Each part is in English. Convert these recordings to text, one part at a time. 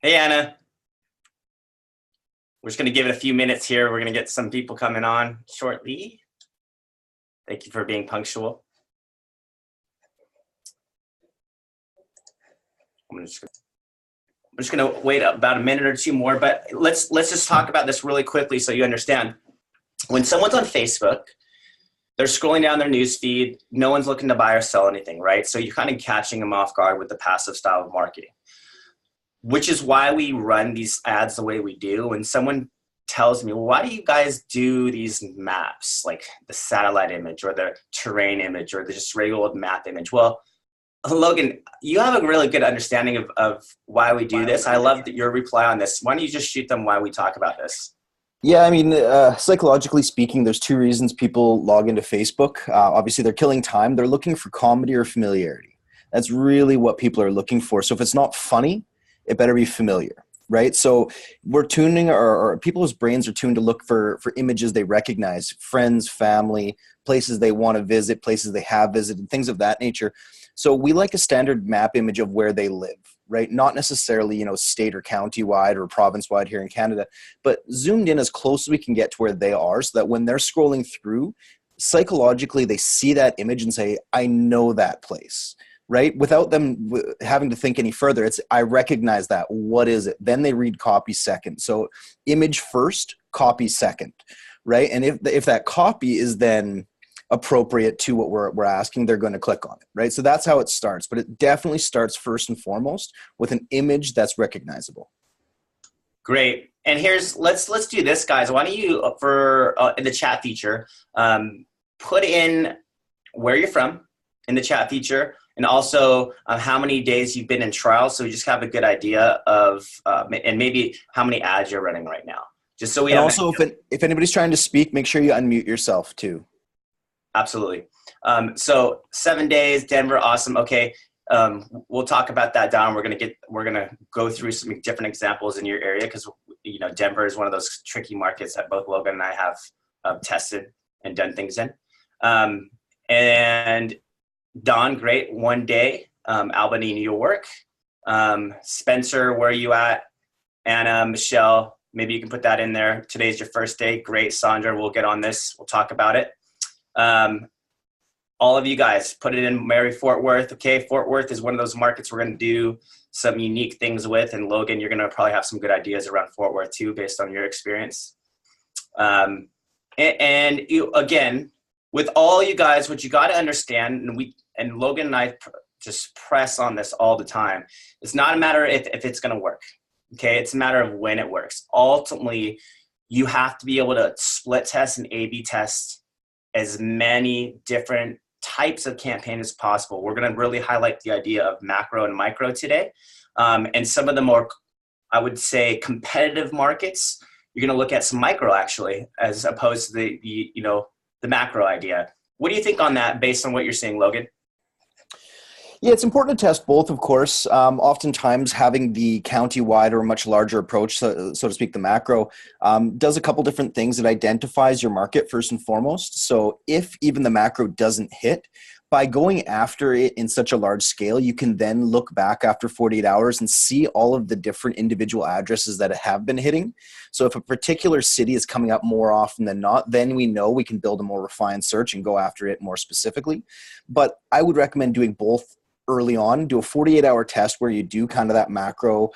Hey, Anna. We're just going to give it a few minutes here. We're going to get some people coming on shortly. Thank you for being punctual. I'm just going to wait about a minute or two more, but let's just talk about this really quickly so you understand. When someone's on Facebook, they're scrolling down their news feed. No one's looking to buy or sell anything, right? So you're kind of catching them off guard with the passive style of marketing, which is why we run these ads the way we do. When someone tells me, well, why do you guys do these maps, like the satellite image or the terrain image or the just regular old map image? Well, Logan, you have a really good understanding of why we do this. I love your reply on this. Why don't you just shoot them why we talk about this? Yeah, I mean, psychologically speaking, there's two reasons people log into Facebook. Obviously, they're killing time. They're looking for comedy or familiarity. That's really what people are looking for. So if it's not funny, it better be familiar, right? So we're tuning, or people's brains are tuned to look for images they recognize, friends, family, places they want to visit, places they have visited, things of that nature. So we like a standard map image of where they live, right? Not necessarily, state or county wide or province wide here in Canada, but zoomed in as close as we can get to where they are so that when they're scrolling through, psychologically, they see that image and say, I know that place, right? Without them having to think any further, it's, I recognize that. What is it? Then they read copy second. So image first, copy second, right? And if that copy is then appropriate to what we're asking, they're going to click on it, right? So that's how it starts, but it definitely starts first and foremost with an image that's recognizable. Great. And let's do this, guys. Why don't you, in the chat feature, put in where you're from in the chat feature, and also how many days you've been in trial, so we just have a good idea of, and maybe how many ads you're running right now, just so we and have. Also, if anybody's trying to speak, make sure you unmute yourself too. Absolutely. So 7 days, Denver, awesome. Okay, we'll talk about that, Don. We're gonna go through some different examples in your area because Denver is one of those tricky markets that both Logan and I have tested and done things in. And Don, great, 1 day, Albany, New York. Spencer, where are you at? Anna, Michelle, maybe you can put that in there. Today's your first day. Great, Sandra, we'll get on this. We'll talk about it. All of you guys, put it in Mary Fort Worth. Okay, Fort Worth is one of those markets we're going to do some unique things with. And Logan, you're going to probably have some good ideas around Fort Worth too, based on your experience. And you, again, with all you guys, what you got to understand, and Logan and I just press on this all the time. It's not a matter if it's going to work. Okay, it's a matter of when it works. Ultimately, you have to be able to split test and A/B test as many different types of campaign as possible. We're going to really highlight the idea of macro and micro today. And some of the more, I would say, competitive markets, you're going to look at some micro actually, as opposed to the macro idea. What do you think on that based on what you're seeing, Logan? Yeah, it's important to test both, of course. Oftentimes having the county-wide or much larger approach, so to speak, the macro, does a couple different things. It identifies your market first and foremost. So if even the macro doesn't hit, by going after it in such a large scale, you can then look back after 48 hours and see all of the different individual addresses that have been hitting. So if a particular city is coming up more often than not, then we know we can build a more refined search and go after it more specifically. But I would recommend doing both early on. Do a 48-hour test where you do kind of that macro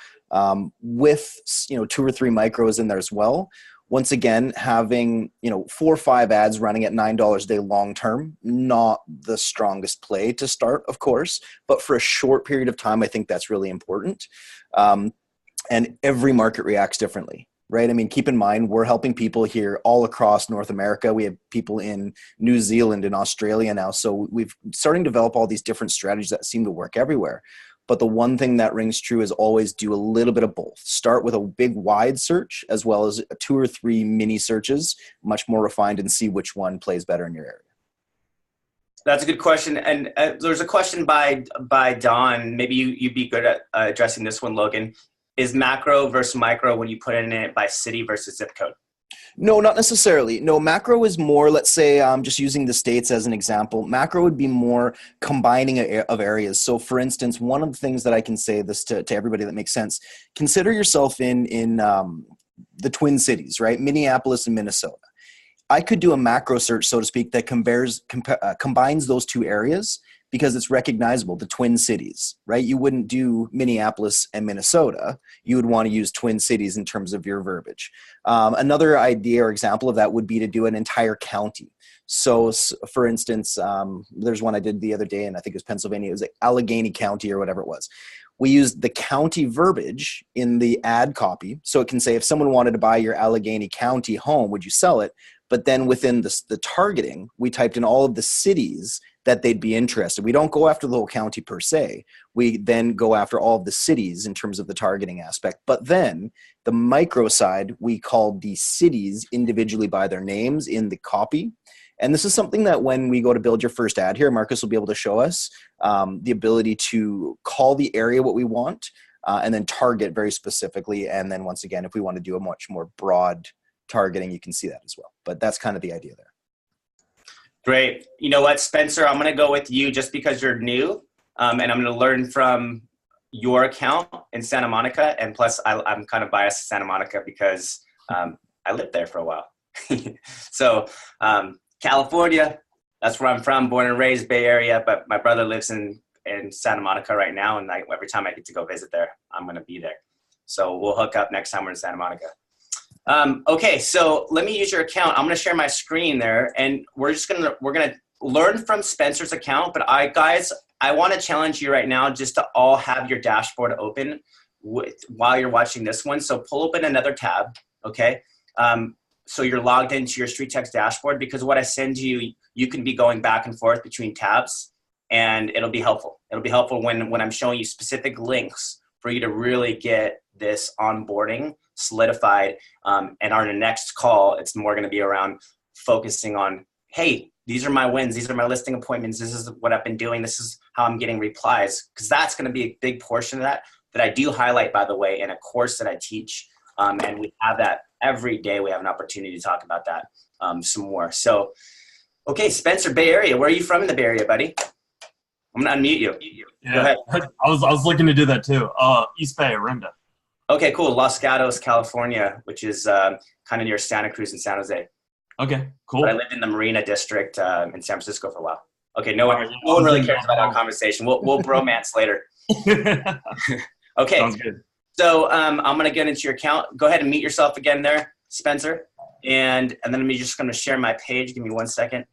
with 2 or 3 micros in there as well. Once again, having 4 or 5 ads running at $9 a day long term, not the strongest play to start, of course, but for a short period of time, I think that's really important. And every market reacts differently. Right? I mean, keep in mind, we're helping people here all across North America. We have people in New Zealand and Australia now. So we've starting to develop all these different strategies that seem to work everywhere. But the one thing that rings true is always do a little bit of both. Start with a big wide search as well as 2 or 3 mini searches, much more refined, and see which one plays better in your area. That's a good question. And there's a question by Don. Maybe you'd be good at addressing this one, Logan. Is macro versus micro when you put in it by city versus zip code? No, not necessarily. No, macro is more, let's say, just using the states as an example, macro would be more combining of areas. So for instance, one of the things that I can say this to everybody that makes sense, consider yourself in the Twin Cities, right? Minneapolis and Minnesota. I could do a macro search, so to speak, that combines those two areas because it's recognizable, the Twin Cities, right? You wouldn't do Minneapolis and Minnesota. You would want to use Twin Cities in terms of your verbiage. Another idea or example of that would be to do an entire county. So for instance, there's one I did the other day, and I think it was Pennsylvania. It was like Allegheny County or whatever it was. We used the county verbiage in the ad copy. So it can say, if someone wanted to buy your Allegheny County home, would you sell it? But then within the targeting, we typed in all of the cities that they'd be interested. We don't go after the whole county per se. We then go after all of the cities in terms of the targeting aspect. But then the micro side, we called the cities individually by their names in the copy. And this is something that when we go to build your first ad here, Marcus will be able to show us the ability to call the area what we want and then target very specifically. And then once again, if we want to do a much more broad targeting, you can see that as well. But that's kind of the idea there. Great. You know what, Spencer, I'm going to go with you just because you're new, and I'm going to learn from your account in Santa Monica. And plus, I'm kind of biased to Santa Monica because I lived there for a while. So California, that's where I'm from, born and raised, Bay Area, but my brother lives in Santa Monica right now, and every time I get to go visit there, I'm going to be there. So we'll hook up next time we're in Santa Monica. Okay, so let me use your account. I'm going to share my screen there, and we're going to learn from Spencer's account. But guys, I want to challenge you right now just to all have your dashboard open while you're watching this one. So pull open another tab, okay? So you're logged into your StreetText dashboard, because what I send you, you can be going back and forth between tabs, and it'll be helpful. It'll be helpful when I'm showing you specific links for you to really get this onboarding solidified. And our next call, it's more going to be around focusing on, hey, these are my wins. These are my listing appointments. This is what I've been doing. This is how I'm getting replies. Because that's going to be a big portion of that I do highlight, by the way, in a course that I teach. And we have that every day. We have an opportunity to talk about that some more. So, okay, Spencer, Bay Area. Where are you from in the Bay Area, buddy? I'm going to unmute you. Yeah, go ahead. I was looking to do that too. East Bay, Arinda. Okay, cool. Los Gatos, California, which is kind of near Santa Cruz and San Jose. Okay, cool. But I lived in the Marina District in San Francisco for a while. Okay, no one really cares about our conversation. We'll bromance later. Okay. Sounds good. So I'm going to get into your account. Go ahead and meet yourself again there, Spencer. And then I'm just going to share my page. Give me 1 second.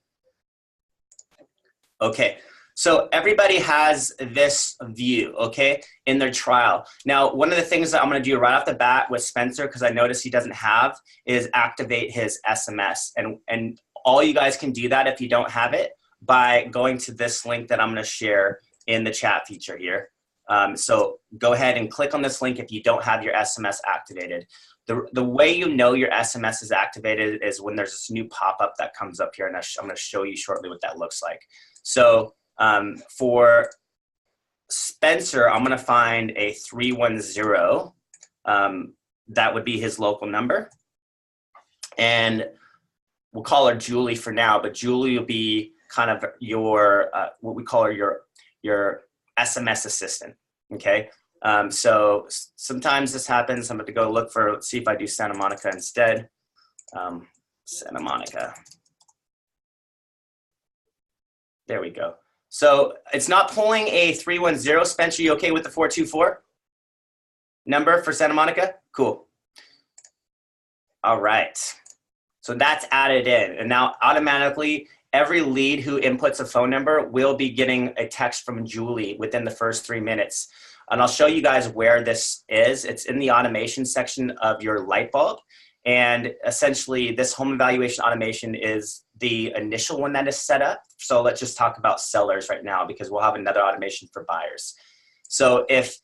Okay. So everybody has this view, okay, in their trial. Now, one of the things that I'm going to do right off the bat with Spencer, because I noticed he doesn't have, is activate his SMS. And all you guys can do that if you don't have it by going to this link that I'm going to share in the chat feature here. So go ahead and click on this link if you don't have your SMS activated. The way you know your SMS is activated is when there's this new pop-up that comes up here, and I'm going to show you shortly what that looks like. So for Spencer, I'm going to find a 310. That would be his local number. And we'll call her Julie for now, but Julie will be kind of your, what we call her your SMS assistant, okay? So sometimes this happens. I'm going to go let's see if I do Santa Monica instead. Santa Monica. There we go. So it's not pulling a 310. Spencer, you okay with the 424 number for Santa Monica? Cool. All right. So that's added in. And now automatically, every lead who inputs a phone number will be getting a text from Julie within the first 3 minutes. And I'll show you guys where this is. It's in the automation section of your light bulb. And essentially, this home evaluation automation is the initial one that is set up. So let's just talk about sellers right now, because we'll have another automation for buyers. So if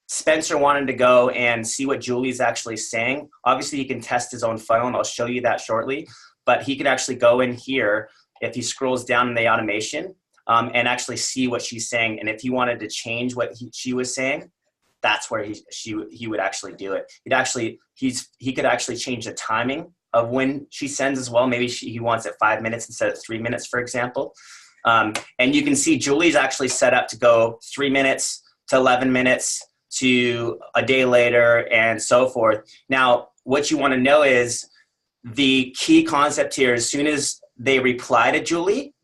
Spencer wanted to go and see what Julie's actually saying, obviously he can test his own funnel, and I'll show you that shortly. But he could actually go in here if he scrolls down in the automation and actually see what she's saying. And if he wanted to change what she was saying, that's where he would actually do it. He could actually change the timing of when she sends as well. Maybe he wants it 5 minutes instead of 3 minutes, for example. And you can see Julie's actually set up to go 3 minutes to 11 minutes to a day later and so forth. Now, what you want to know is the key concept here, as soon as they reply to Julie,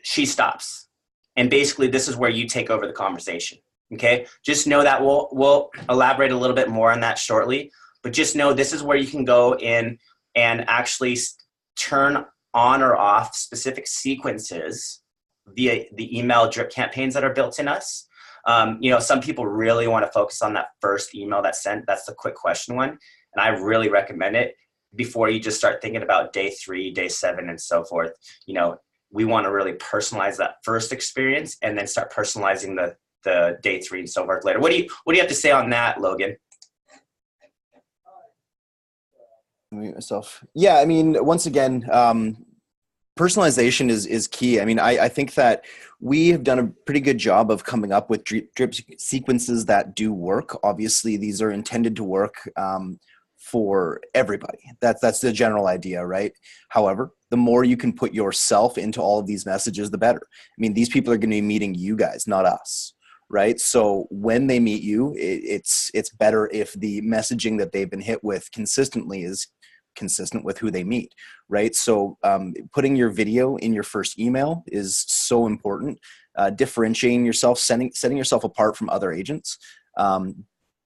she stops. And basically, this is where you take over the conversation. Okay, just know that we'll elaborate a little bit more on that shortly, but just know this is where you can go in and actually turn on or off specific sequences via the email drip campaigns that are built in us. Some people really want to focus on that first email that's sent. That's the quick question one. And I really recommend it before you just start thinking about day 3, day 7, and so forth. We want to really personalize that first experience and then start personalizing the day 3 and so forth later. What do you have to say on that, Logan? Mute myself. Yeah, I mean, once again, personalization is key. I mean, I think that we have done a pretty good job of coming up with drip sequences that do work. Obviously, these are intended to work for everybody. That's the general idea, right? However, the more you can put yourself into all of these messages, the better. I mean, these people are going to be meeting you guys, not us, right? So when they meet you, it's better if the messaging that they've been hit with consistently is consistent with who they meet, right? So putting your video in your first email is so important. Differentiating yourself, setting yourself apart from other agents.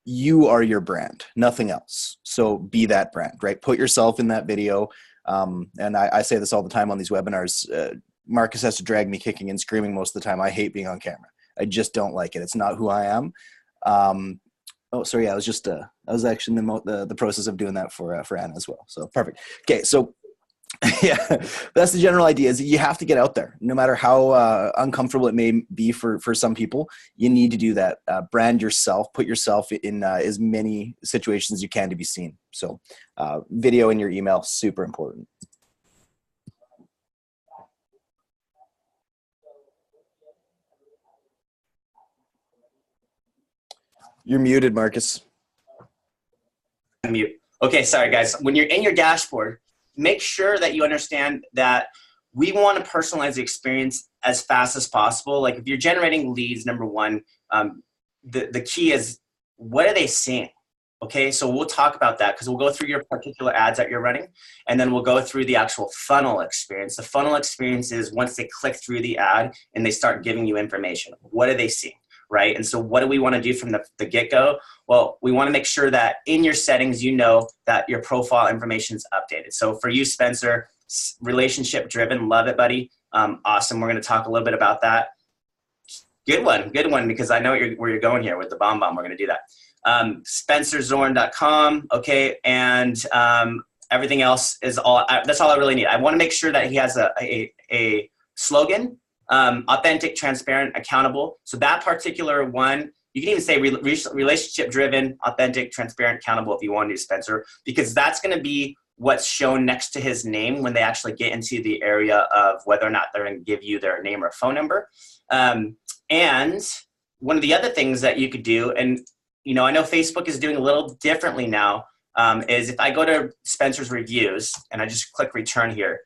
You are your brand, nothing else. So be that brand, right? Put yourself in that video. And I say this all the time on these webinars. Marcus has to drag me kicking and screaming most of the time. I hate being on camera. I just don't like it. It's not who I am. Oh, sorry. I was actually in the process of doing that for Anna as well. So perfect. Okay. So yeah, that's the general idea, is you have to get out there, no matter how uncomfortable it may be for some people. You need to do that. Brand yourself, put yourself in as many situations as you can to be seen. So video in your email, super important. You're muted, Marcus. Mute. Okay, sorry guys. When you're in your dashboard, make sure that you understand that we want to personalize the experience as fast as possible. Like if you're generating leads, number one, the key is, what are they seeing? Okay, so we'll talk about that because we'll go through your particular ads that you're running, and then we'll go through the actual funnel experience. The funnel experience is once they click through the ad and they start giving you information. What are they seeing? Right? And so what do we want to do from the get-go? Well, we want to make sure that in your settings, you know that your profile information is updated. So for you, Spencer, relationship driven, love it, buddy. Awesome. We're going to talk a little bit about that. Good one, because I know where you're going here with the bomb. We're going to do that. SpencerZorn.com. Okay. And everything else is that's all I really need. I want to make sure that he has a slogan. Authentic, transparent, accountable. So that particular one, you can even say relationship driven, authentic, transparent, accountable if you want to do, Spencer, because that's going to be what's shown next to his name when they actually get into the area of whether or not they're going to give you their name or phone number. And one of the other things that you could do, and I know Facebook is doing a little differently now, is if I go to Spencer's reviews and I just click return here,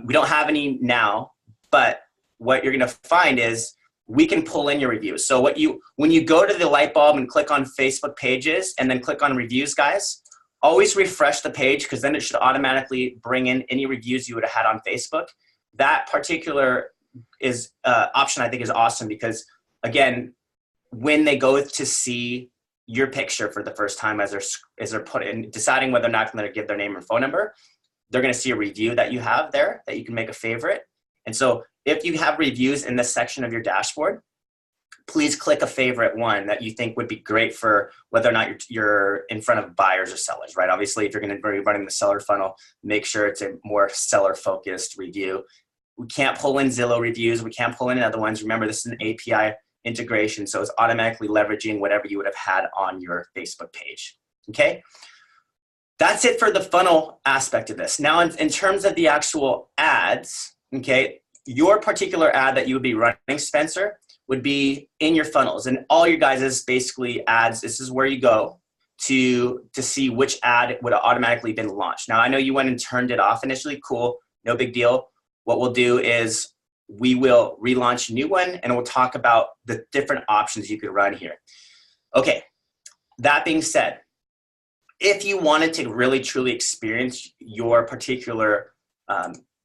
we don't have any now, but what you're going to find is we can pull in your reviews. So when you go to the light bulb and click on Facebook pages and then click on reviews, guys, always refresh the page, because then it should automatically bring in any reviews you would have had on Facebook. That particular option I think is awesome, because again, when they go to see your picture for the first time as they're put in, deciding whether or not they're going to give their name and phone number, they're going to see a review that you have there that you can make a favorite. And so if you have reviews in this section of your dashboard, please click a favorite one that you think would be great for whether or not you're in front of buyers or sellers, right? Obviously, if you're going to be running the seller funnel, make sure it's a more seller-focused review. We can't pull in Zillow reviews. We can't pull in other ones. Remember, this is an API integration, so it's automatically leveraging whatever you would have had on your Facebook page, okay? That's it for the funnel aspect of this. Now, in terms of the actual ads, okay, your particular ad that you would be running, Spencer, would be in your funnels. And all your guys' basically ads, this is where you go to see which ad would have automatically been launched. Now, I know you went and turned it off initially. Cool. No big deal. What we'll do is we will relaunch a new one, and we'll talk about the different options you could run here. Okay. That being said, if you wanted to really truly experience your particular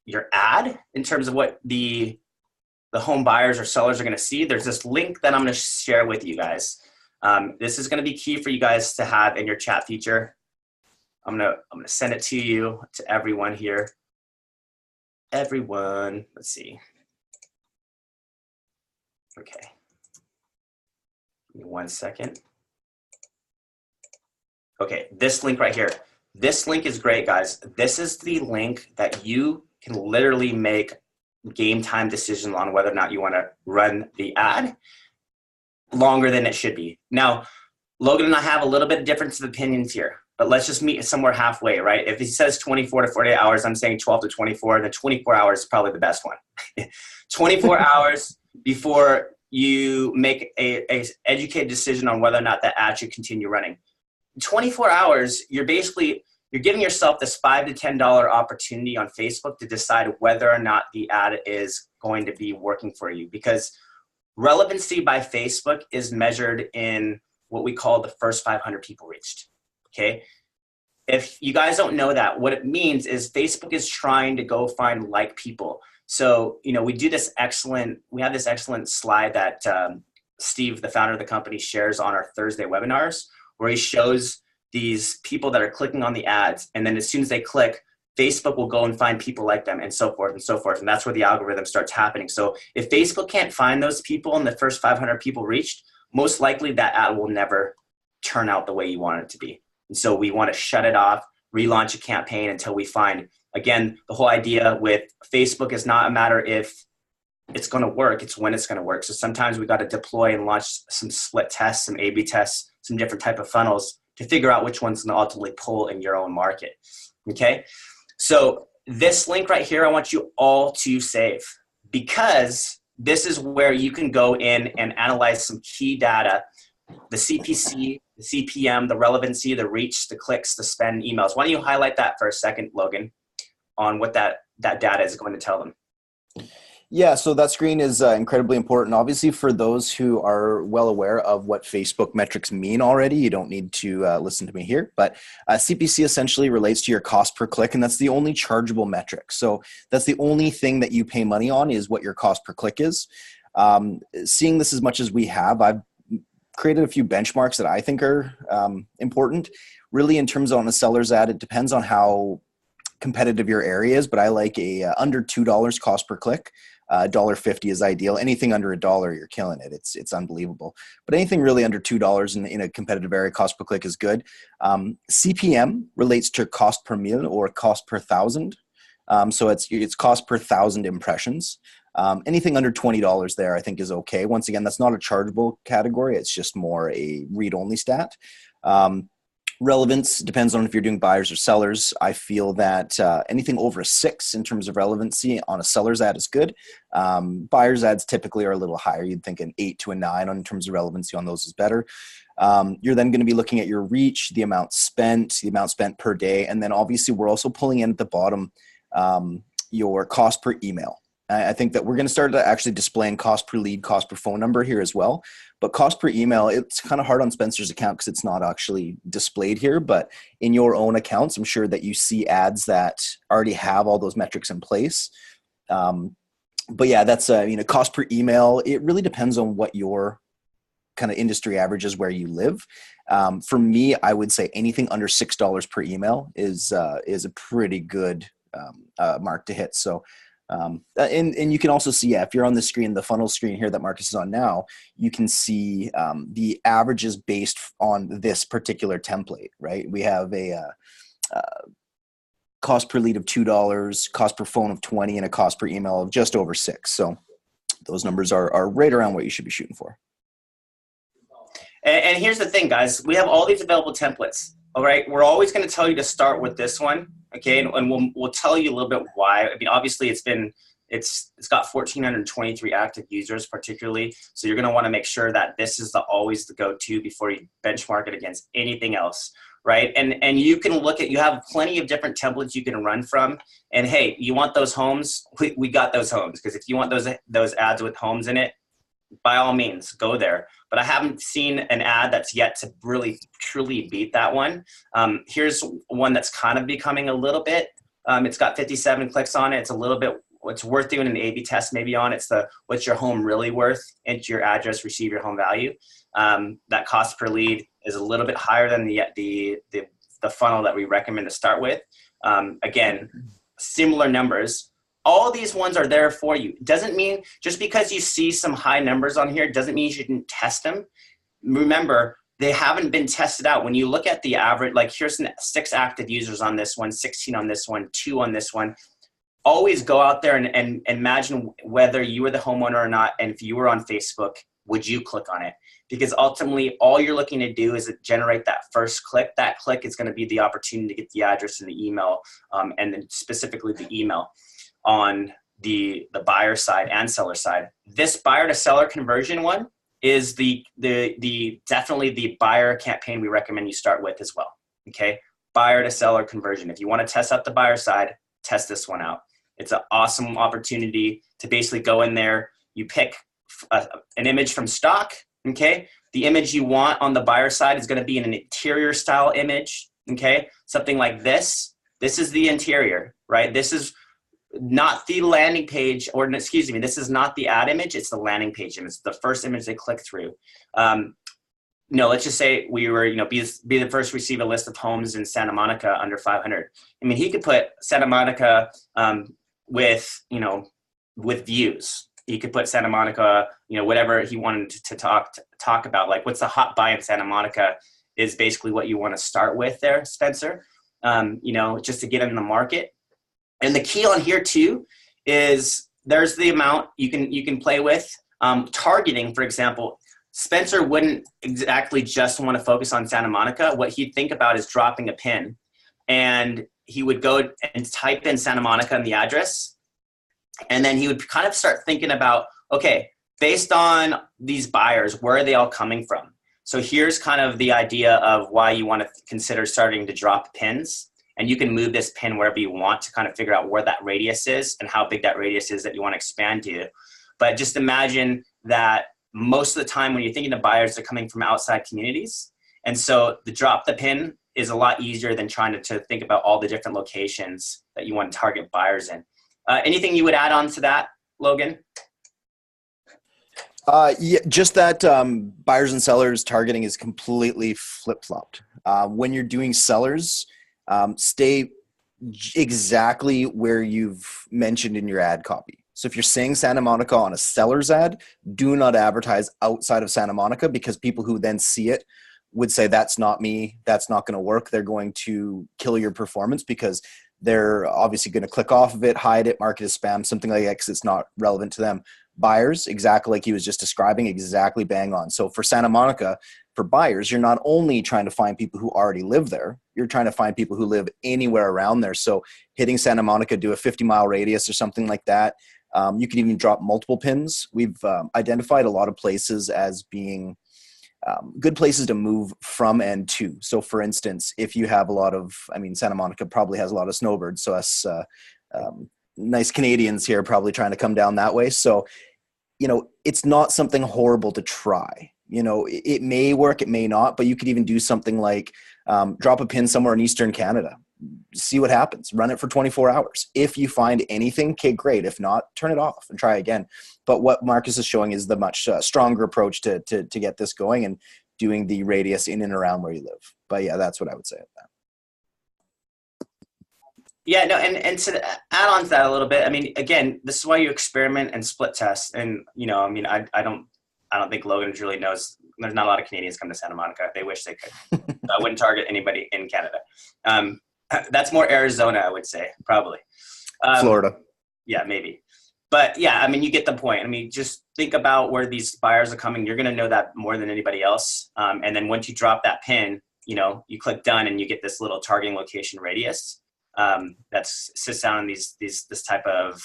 your ad in terms of what the home buyers or sellers are going to see, there's this link that I'm going to share with you guys. This is going to be key for you guys to have in your chat feature. I'm gonna send it to you, to everyone here. Everyone, let's see. Okay, give me 1 second. Okay, this link right here. This link is great, guys. This is the link that you can literally make game time decisions on whether or not you want to run the ad longer than it should be. Now, Logan and I have a little bit of difference of opinions here, but let's just meet somewhere halfway, right? If he says 24 to 48 hours, I'm saying 12 to 24, then 24 hours is probably the best one. 24 hours before you make a educated decision on whether or not that ad should continue running. 24 hours, you're giving yourself this $5 to $10 opportunity on Facebook to decide whether or not the ad is going to be working for you, because relevancy by Facebook is measured in what we call the first 500 people reached. Okay. If you guys don't know that, what it means is Facebook is trying to go find like people. So, we have this excellent slide that Steve, the founder of the company, shares on our Thursday webinars, where he shows these people that are clicking on the ads. And then as soon as they click, Facebook will go and find people like them, and so forth and so forth. And that's where the algorithm starts happening. So if Facebook can't find those people in the first 500 people reached, most likely that ad will never turn out the way you want it to be. And so we want to shut it off, relaunch a campaign until we find, again, the whole idea with Facebook is not a matter if it's going to work, it's when it's going to work. So sometimes we got to deploy and launch some split tests, some A/B tests, some different type of funnels to figure out which one's going to ultimately pull in your own market. Okay. So this link right here, I want you all to save, because this is where you can go in and analyze some key data, the CPC, the CPM, the relevancy, the reach, the clicks, the spend, emails. Why don't you highlight that for a second, Logan, on what that data is going to tell them? Yeah, so that screen is incredibly important. Obviously, for those who are well aware of what Facebook metrics mean already, you don't need to listen to me here. But CPC essentially relates to your cost per click, and that's the only chargeable metric. So that's the only thing that you pay money on, is what your cost per click is. Seeing this as much as we have, I've created a few benchmarks that I think are important. Really, in terms of on a seller's ad, it depends on how competitive your area is, but I like a under $2 cost per click. $1.50 is ideal. Anything under $1, you're killing it. It's unbelievable. But anything really under $2 in a competitive area, cost per click is good. CPM relates to cost per mille or cost per thousand. So it's cost per thousand impressions. Anything under $20 there, I think, is okay. Once again, that's not a chargeable category. It's just more a read-only stat. Relevance depends on if you're doing buyers or sellers. I feel that anything over a 6 in terms of relevancy on a seller's ad is good. Buyers ads typically are a little higher. You'd think an 8 to a 9 in terms of relevancy on those is better. You're then going to be looking at your reach, the amount spent per day, and then obviously we're also pulling in at the bottom your cost per email. I think that we're going to start actually displaying cost per lead, cost per phone number here as well. But cost per email, it's kind of hard on Spencer's account because it's not actually displayed here. But in your own accounts, I'm sure that you see ads that already have all those metrics in place. But yeah, that's cost per email. It really depends on what your kind of industry average is where you live. For me, I would say anything under $6 per email is a pretty good mark to hit. So. And you can also see, if you're on the screen, the funnel screen here that Marcus is on now, you can see the averages based on this particular template, right? We have a cost per lead of $2, cost per phone of 20, and a cost per email of just over 6. So those numbers are right around what you should be shooting for. And here's the thing, guys. We have all these available templates. All right, we're always going to tell you to start with this one, okay? And we'll tell you a little bit why. I mean, obviously, it's been It's got 1,423 active users particularly. So you're going to want to make sure that this is always the go-to before you benchmark it against anything else, right? And you can you have plenty of different templates you can run from. And hey, you want those homes? We got those homes, because if you want those ads with homes in it, by all means, go there. But I haven't seen an ad that's yet to really truly beat that one. Here's one that's kind of becoming a little bit. It's got 57 clicks on it. It's a little bit. It's worth doing an A/B test maybe on. It's the what's your home really worth? Enter your address, receive your home value. That cost per lead is a little bit higher than the funnel that we recommend to start with. Again, similar numbers. All these ones are there for you. Doesn't mean just because you see some high numbers on here doesn't mean you shouldn't test them. Remember, they haven't been tested out. When you look at the average, like here's 6 active users on this one, 16 on this one, 2 on this one. Always go out there and imagine whether you were the homeowner or not, and if you were on Facebook, would you click on it? Because ultimately, all you're looking to do is generate that first click. That click is going to be the opportunity to get the address and the email, and then specifically the email on the buyer side and seller side. This buyer to seller conversion one is the definitely the buyer campaign we recommend you start with as well. Okay, buyer to seller conversion. If you want to test out the buyer side, test this one out. It's an awesome opportunity to basically go in there. You pick an image from stock, okay? The image you want on the buyer side is going to be an interior style image, okay? Something like this. This is the interior, right? This is not the landing page, or excuse me, this is not the ad image. It's the landing page image. It's the first image they click through. No, let's just say we were, be the first to receive a list of homes in Santa Monica under 500. I mean, he could put Santa Monica with views. He could put Santa Monica, whatever he wanted to talk about, like what's the hot buy in Santa Monica is basically what you want to start with there, Spencer, just to get in the market. And the key on here too is there's the amount you can play with. Targeting, for example, Spencer wouldn't exactly just want to focus on Santa Monica. What he'd think about is dropping a pin, and he would go and type in Santa Monica and the address. And then he would kind of start thinking about, okay, based on these buyers, where are they all coming from? So here's kind of the idea of why you want to consider starting to drop pins. And you can move this pin wherever you want to kind of figure out where that radius is and how big that radius is that you want to expand to. But just imagine that most of the time when you're thinking of buyers, they're coming from outside communities. And so the drop the pin is a lot easier than trying to think about all the different locations that you want to target buyers in. Anything you would add on to that, Logan? Yeah, just that buyers and sellers targeting is completely flip-flopped. When you're doing sellers, stay exactly where you've mentioned in your ad copy. So if you're saying Santa Monica on a seller's ad, do not advertise outside of Santa Monica, because people who then see it would say, that's not me, that's not going to work. They're going to kill your performance because they're obviously going to click off of it, hide it, mark it as spam, something like that, because it's not relevant to them. Buyers, exactly like he was just describing, exactly bang on. So for Santa Monica, for buyers, you're not only trying to find people who already live there, you're trying to find people who live anywhere around there. So hitting Santa Monica, do a 50-mile radius or something like that. You can even drop multiple pins. We've identified a lot of places as being good places to move from and to. So for instance, if you have a lot of, Santa Monica probably has a lot of snowbirds. So us nice Canadians here probably trying to come down that way. So, it's not something horrible to try. It may work, it may not, but you could even do something like drop a pin somewhere in Eastern Canada. See what happens. Run it for 24 hours. If you find anything, okay, great. If not, turn it off and try again. But what Marcus is showing is the much stronger approach to get this going, and doing the radius in and around where you live. But yeah, that's what I would say at that. Yeah, no, and to add on to that a little bit, again, this is why you experiment and split test. And, I don't think Logan really knows. There's not a lot of Canadians come to Santa Monica. They wish they could. I wouldn't target anybody in Canada. That's more Arizona, I would say, probably. Florida. Yeah, maybe. But yeah, you get the point. Just think about where these buyers are coming. You're going to know that more than anybody else. And then once you drop that pin, you click done and you get this little targeting location radius that sits down in this type of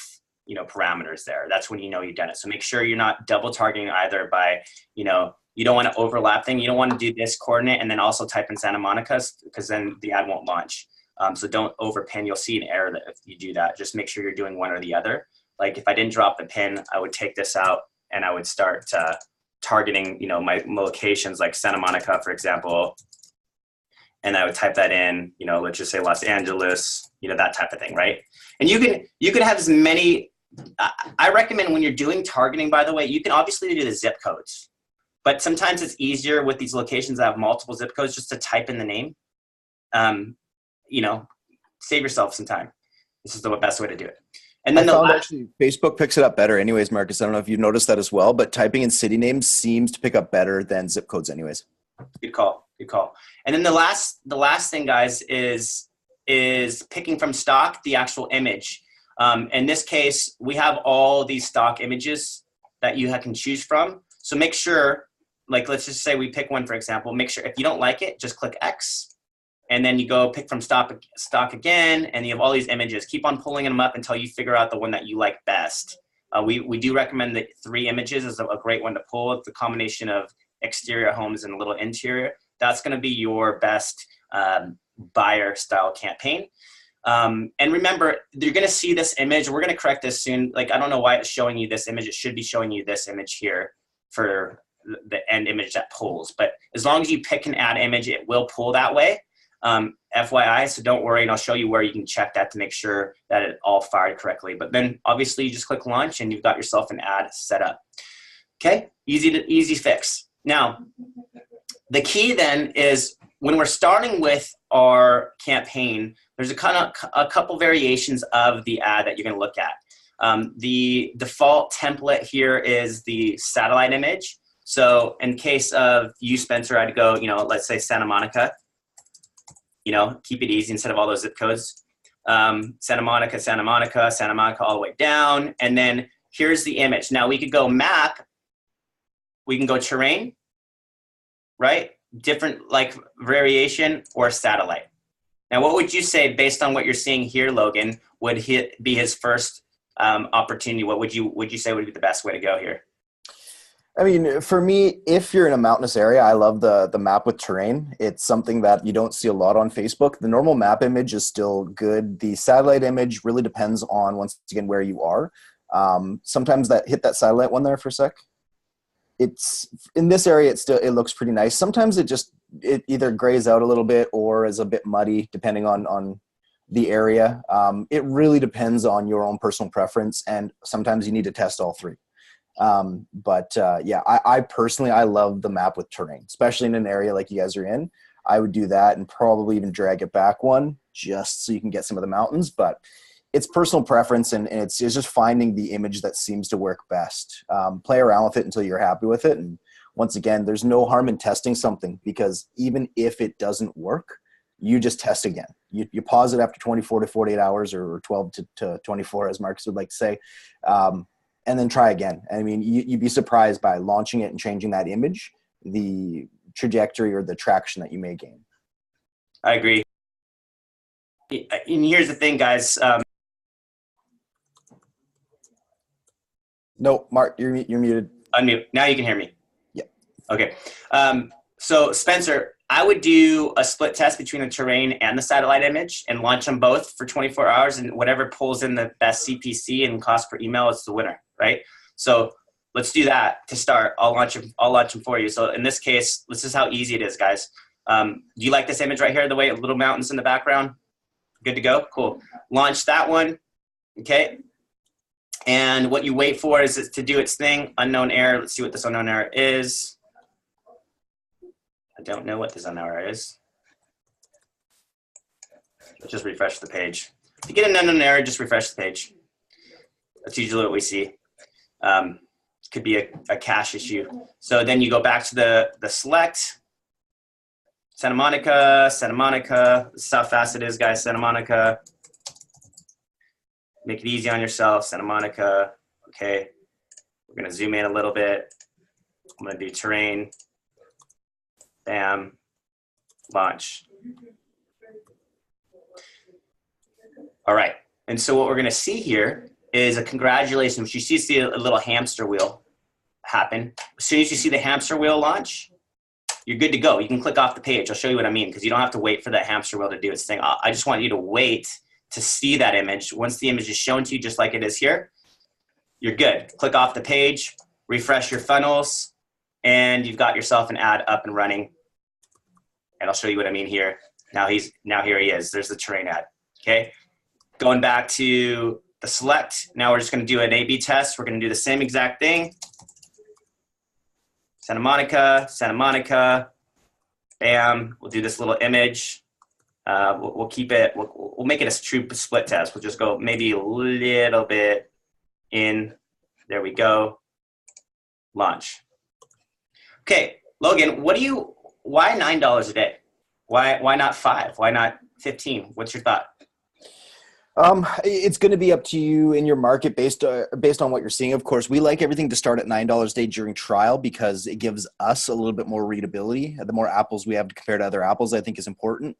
parameters there. That's when you know you've done it. So make sure you're not double targeting either by, you don't want to overlap thing. You don't want to do this coordinate and then also type in Santa Monica, because then the ad won't launch. So don't overpin. You'll see an error that if you do that. Just make sure you're doing one or the other. Like if I didn't drop the pin, I would take this out and I would start targeting, my locations like Santa Monica, for example. And I would type that in, let's just say Los Angeles, that type of thing, right? And you can have as many, I recommend when you're doing targeting, by the way, you can obviously do the zip codes, but sometimes it's easier with these locations that have multiple zip codes just to type in the name. Save yourself some time. This is the best way to do it. And then actually Facebook picks it up better anyways, Marcus. I don't know if you've noticed that as well, but typing in city names seems to pick up better than zip codes anyways. Good call. And then the last thing, guys, is picking from stock the actual image. In this case, we have all these stock images that you can choose from. So make sure, like, let's just say we pick one, for example, make sure if you don't like it, just click X. And then you go pick from stock again, and you have all these images. Keep on pulling them up until you figure out the one that you like best. We do recommend that 3 images is a great one to pull. It's a combination of exterior homes and a little interior. That's going to be your best buyer style campaign. And remember, you're going to see this image. We're going to correct this soon. Like, I don't know why it's showing you this image. It should be showing you this image here for the end image that pulls. But as long as you pick an ad image, it will pull that way. FYI, so don't worry, and I'll show you where you can check that to make sure that it all fired correctly. But then obviously you just click launch and you've got yourself an ad set up. Okay, easy fix. Now, the key then is when we're starting with our campaign, there's a couple variations of the ad that you're going to look at. The default template here is the satellite image. So in case of you, Spencer, I'd go, let's say Santa Monica. Keep it easy instead of all those zip codes. Santa Monica, all the way down. And then here's the image. Now we could go map. We can go terrain, right? Different like variation or satellite. Now, what would you say based on what you're seeing here, Logan, would be his first opportunity? What would you say would be the best way to go here? I mean, for me, if you're in a mountainous area, I love the map with terrain. It's something that you don't see a lot on Facebook. The normal map image is still good. The satellite image really depends on, once again, where you are. Sometimes hit that satellite one there for a sec. It's in this area, it looks pretty nice. Sometimes it either grays out a little bit or is a bit muddy depending on the area. It really depends on your own personal preference, and sometimes you need to test all 3. I personally, I love the map with terrain, especially in an area like you guys are in. I would do that and probably even drag it back one just so you can get some of the mountains, but it's personal preference, and it's just finding the image that seems to work best. Play around with it until you're happy with it. And once again, there's no harm in testing something, because even if it doesn't work, you just test again. You pause it after 24 to 48 hours or 12 to 24, as Marcus would like to say. And then try again. I mean, you'd be surprised by launching it and changing that image, the trajectory or the traction that you may gain. I agree. And here's the thing, guys. No, Mark, you're muted. Unmute. Now you can hear me. Yeah. Okay. So Spencer, I would do a split test between the terrain and the satellite image and launch them both for 24 hours, and whatever pulls in the best CPC and cost per email is the winner, right? So let's do that to start. I'll launch them for you. So in this case, this is how easy it is, guys. Do you like this image right here, the way little mountains in the background? Good to go? Cool. Launch that one, okay? And what you wait for is it to do its thing. Unknown error. Let's see what this unknown error is. I don't know what this unknown error is. Let's just refresh the page. If you get an unknown error, just refresh the page. That's usually what we see. Could be a cache issue. So then you go back to the select. Santa Monica. This is how fast it is, guys. Santa Monica. Make it easy on yourself. Santa Monica. Okay. We're going to zoom in a little bit. I'm going to do terrain. Bam. Launch. All right. And so what we're going to see here is a congratulations. You see a little hamster wheel happen. As soon as you see the hamster wheel launch, you're good to go. You can click off the page. I'll show you what I mean, because you don't have to wait for that hamster wheel to do its thing. I just want you to wait to see that image. Once the image is shown to you, just like it is here, you're good. Click off the page, refresh your funnels, and you've got yourself an ad up and running. And I'll show you what I mean here. Now here he is. There's the terrain ad. Okay. Going back to the select. Now we're just going to do an A/B test. We're going to do the same exact thing. Santa Monica, bam. We'll do this little image. We'll keep it, we'll make it a true split test. We'll just go maybe a little bit in. There we go. Launch. Okay, Logan, why $9 a day? Why not 5? Why not 15? What's your thought? It's going to be up to you in your market based on what you're seeing. Of course, we like everything to start at $9 a day during trial because it gives us a little bit more readability. The more apples we have to compare to other apples, I think is important.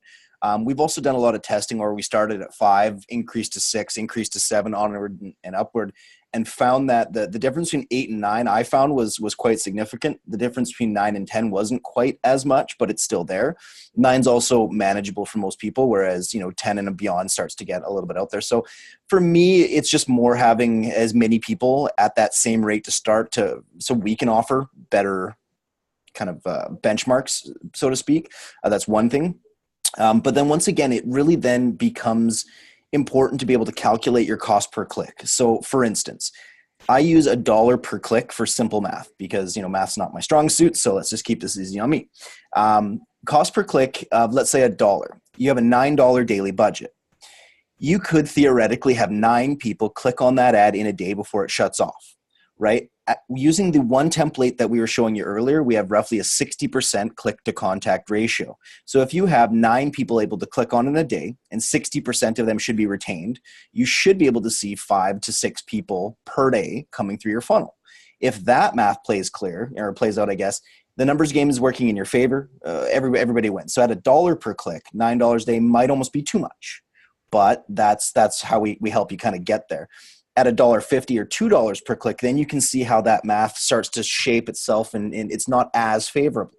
We've also done a lot of testing where we started at 5, increased to 6, increased to 7, onward and upward, and found that the difference between 8 and 9 I found was quite significant. The difference between 9 and 10 wasn't quite as much, but it's still there. 9's also manageable for most people, whereas 10 and beyond starts to get a little bit out there. So for me, it's just more having as many people at that same rate to start so we can offer better kind of benchmarks, so to speak. That's one thing. But then once again, it really then becomes important to be able to calculate your cost per click. So for instance, I use $1 per click for simple math because, math's not my strong suit. So let's just keep this easy on me. Cost per click of, let's say $1. You have a $9 daily budget. You could theoretically have 9 people click on that ad in a day before it shuts off, right? Using the one template that we were showing you earlier, we have roughly a 60% click to contact ratio. So if you have 9 people able to click on in a day and 60% of them should be retained, you should be able to see 5 to 6 people per day coming through your funnel. If that math plays out, I guess, the numbers game is working in your favor. Everybody wins. So at $1 per click, $9 a day might almost be too much, but that's how we help you kind of get there. At $1.50 or $2 per click, then you can see how that math starts to shape itself and it's not as favorable,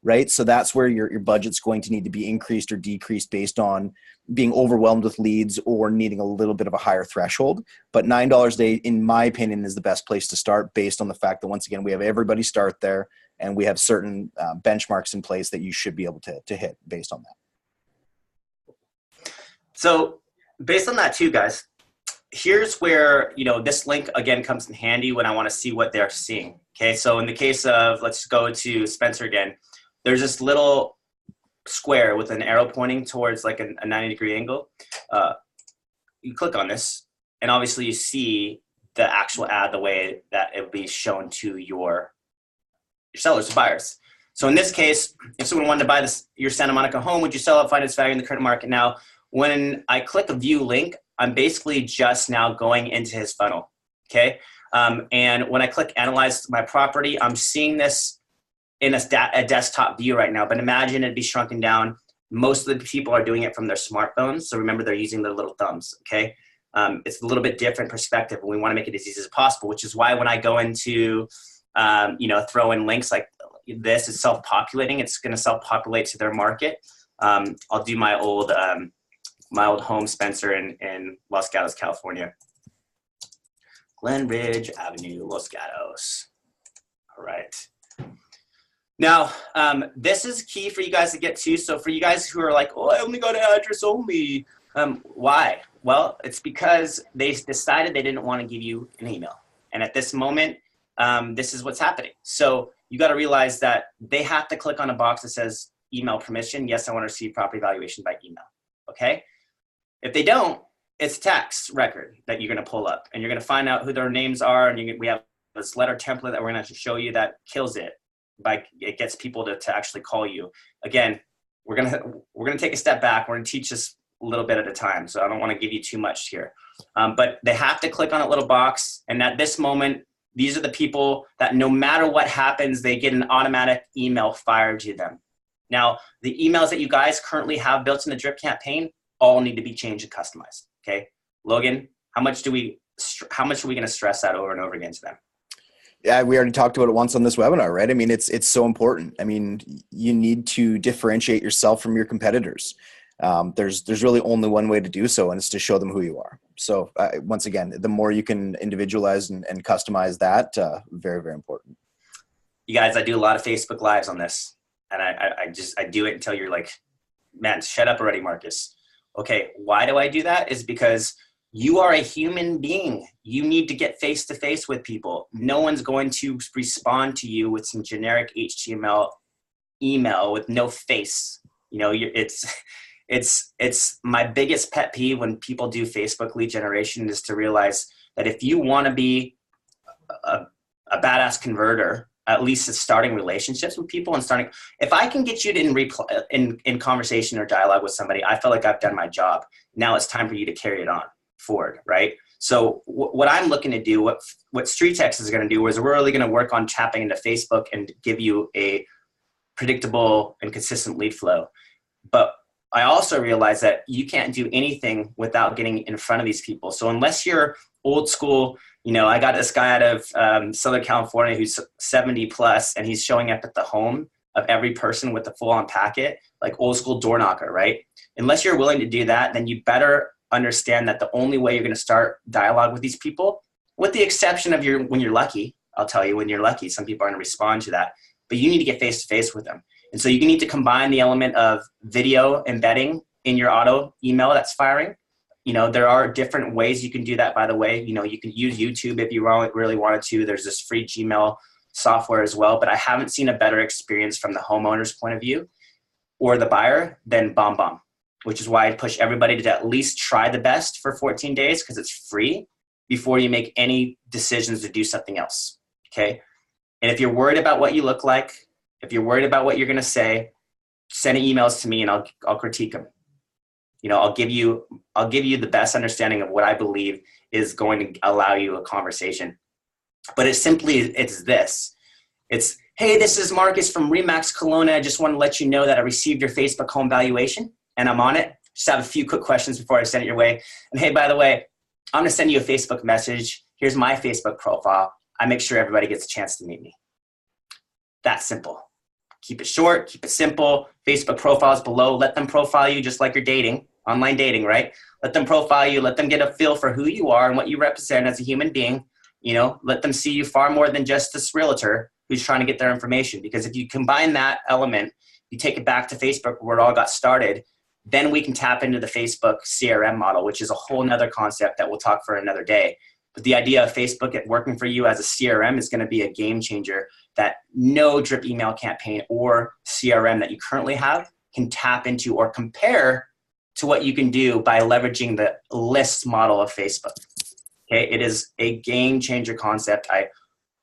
right? So that's where your budget's going to need to be increased or decreased based on being overwhelmed with leads or needing a little bit of a higher threshold. But $9 a day, in my opinion, is the best place to start based on the fact that, once again, we have everybody start there and we have certain benchmarks in place that you should be able to hit based on that. So based on that too, guys, here's where, this link again comes in handy when I want to see what they're seeing. Okay. So in the case of, let's go to Spencer again, there's this little square with an arrow pointing towards like a 90-degree angle. You click on this and obviously you see the actual ad, the way that it would be shown to your sellers, or buyers. So in this case, if someone wanted to buy your Santa Monica home, would you sell it, find its value in the current market? Now, when I click a view link, I'm basically just now going into his funnel, okay? And when I click analyze my property, I'm seeing this in a desktop view right now, but imagine it'd be shrunken down. Most of the people are doing it from their smartphones, so remember they're using their little thumbs, okay? It's a little bit different perspective, and we wanna make it as easy as possible, which is why when I go into, throw in links like this, is self-populating. It's gonna self-populate to their market. I'll do my old home, Spencer, in Los Gatos, California. Glen Ridge Avenue, Los Gatos. All right. Now, this is key for you guys to get to. So for you guys who are like, oh, I only got an address only. Why? Well, it's because they decided they didn't want to give you an email. And at this moment, this is what's happening. So you got to realize that they have to click on a box that says email permission. Yes, I want to receive property evaluation by email. Okay. If they don't, it's tax record that you're going to pull up, and you're going to find out who their names are. And we have this letter template that we're going to show you that kills it. It gets people to actually call you. Again, we're going to take a step back. We're going to teach this a little bit at a time. So I don't want to give you too much here, but they have to click on that little box. And at this moment, these are the people that no matter what happens, they get an automatic email fired to them. Now, the emails that you guys currently have built in the drip campaign all need to be changed and customized. Okay. Logan, how much do we how much are we going to stress that over and over again to them? Yeah, we already talked about it once on this webinar, right? I mean, it's so important. I mean, you need to differentiate yourself from your competitors. There's really only one way to do so, and it's to show them who you are. So once again, the more you can individualize and customize that, very, very important. You guys, I do a lot of Facebook Lives on this, and I do it until you're like, man, shut up already, Marcus. Okay, why do I do that? Is because you are a human being. You need to get face-to-face with people. No one's going to respond to you with some generic HTML email with no face. You know, it's my biggest pet peeve when people do Facebook lead generation is to realize that if you want to be a badass converter, at least it's starting relationships with people and starting. If I can get you to in conversation or dialogue with somebody, I feel like I've done my job. Now it's time for you to carry it on forward, right? So what I'm looking to do, what StreetText is going to do is we're really going to work on tapping into Facebook and give you a predictable and consistent lead flow. But I also realize that you can't do anything without getting in front of these people. So unless you're old school, you know, I got this guy out of Southern California who's 70 plus, and he's showing up at the home of every person with the full on packet, like old school door knocker, right? Unless you're willing to do that, then you better understand that the only way you're going to start dialogue with these people, with the exception of when you're lucky, I'll tell you, when you're lucky, some people are going to respond to that, but you need to get face to face with them. And so you need to combine the element of video embedding in your auto email that's firing. You know, there are different ways you can do that, by the way. You know, you can use YouTube if you really wanted to. There's this free Gmail software as well, but I haven't seen a better experience from the homeowner's point of view or the buyer than BombBomb, which is why I push everybody to at least try the best for 14 days because it's free before you make any decisions to do something else, okay? And if you're worried about what you look like, if you're worried about what you're going to say, send emails to me and I'll critique them. You know, I'll give you the best understanding of what I believe is going to allow you a conversation. But it's this. It's, hey, this is Marcus from Remax Kelowna. I just want to let you know that I received your Facebook home valuation and I'm on it. Just have a few quick questions before I send it your way. And hey, by the way, I'm going to send you a Facebook message. Here's my Facebook profile. I make sure everybody gets a chance to meet me. That simple. Keep it short, keep it simple. Facebook profiles below. Let them profile you just like you're dating, online dating, right? Let them profile you. Let them get a feel for who you are and what you represent as a human being. You know, let them see you far more than just this realtor who's trying to get their information. Because if you combine that element, you take it back to Facebook where it all got started, then we can tap into the Facebook CRM model, which is a whole nother concept that we'll talk for another day. But the idea of Facebook working for you as a CRM is going to be a game changer that no drip email campaign or CRM that you currently have can tap into or compare to what you can do by leveraging the list model of Facebook. Okay, it is a game changer concept. I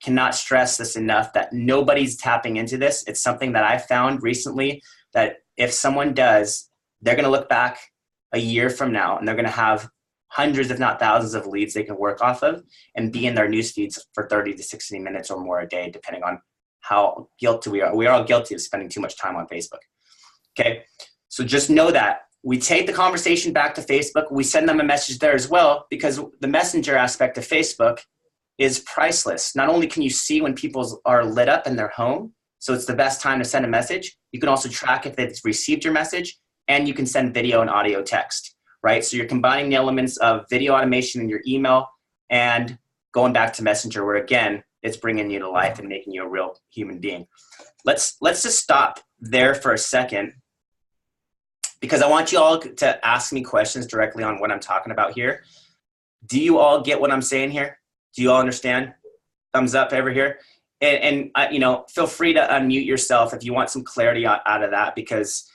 cannot stress this enough that nobody's tapping into this. It's something that I found recently that if someone does, they're going to look back a year from now and they're going to have hundreds, if not thousands of leads they can work off of and be in their news feeds for 30 to 60 minutes or more a day, depending on how guilty we are. We are all guilty of spending too much time on Facebook. Okay. So just know that we take the conversation back to Facebook. We send them a message there as well, because the messenger aspect of Facebook is priceless. Not only can you see when people are lit up in their home, so it's the best time to send a message. You can also track if they've received your message, and you can send video and audio text. Right? So you're combining the elements of video automation in your email and going back to Messenger where, again, it's bringing you to life and making you a real human being. Let's just stop there for a second because I want you all to ask me questions directly on what I'm talking about here. Do you all get what I'm saying here? Do you all understand? Thumbs up over here. And you know, feel free to unmute yourself if you want some clarity out of that because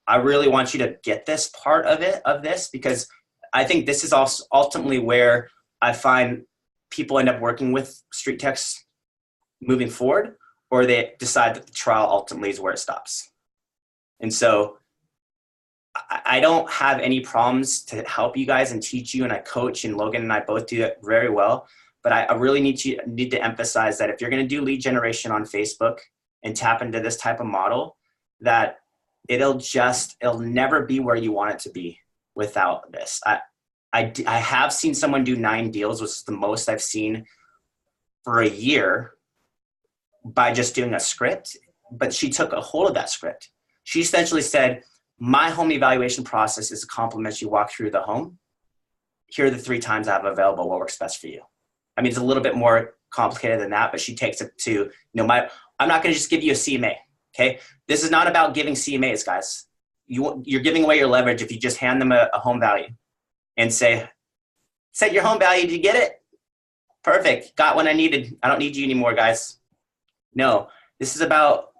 I really want you to get this part of this, because I think this is also ultimately where I find people end up working with StreetText moving forward, or they decide that the trial ultimately is where it stops. And so I don't have any problems to help you guys and teach you, and I coach, and Logan and I both do it very well. But I really need to emphasize that if you're going to do lead generation on Facebook and tap into this type of model, that it'll never be where you want it to be without this. I have seen someone do 9 deals, which is the most I've seen for a year by just doing a script. But she took a hold of that script. She essentially said, my home evaluation process is a complimentary walk through the home. Here are the 3 times I have available. What works best for you? I mean, it's a little bit more complicated than that, but she takes it to, I'm not going to just give you a CMA. Okay. This is not about giving CMAs, guys. You're giving away your leverage if you just hand them a home value and say, set your home value. Did you get it? Perfect. Got what I needed. I don't need you anymore, guys. No, this is about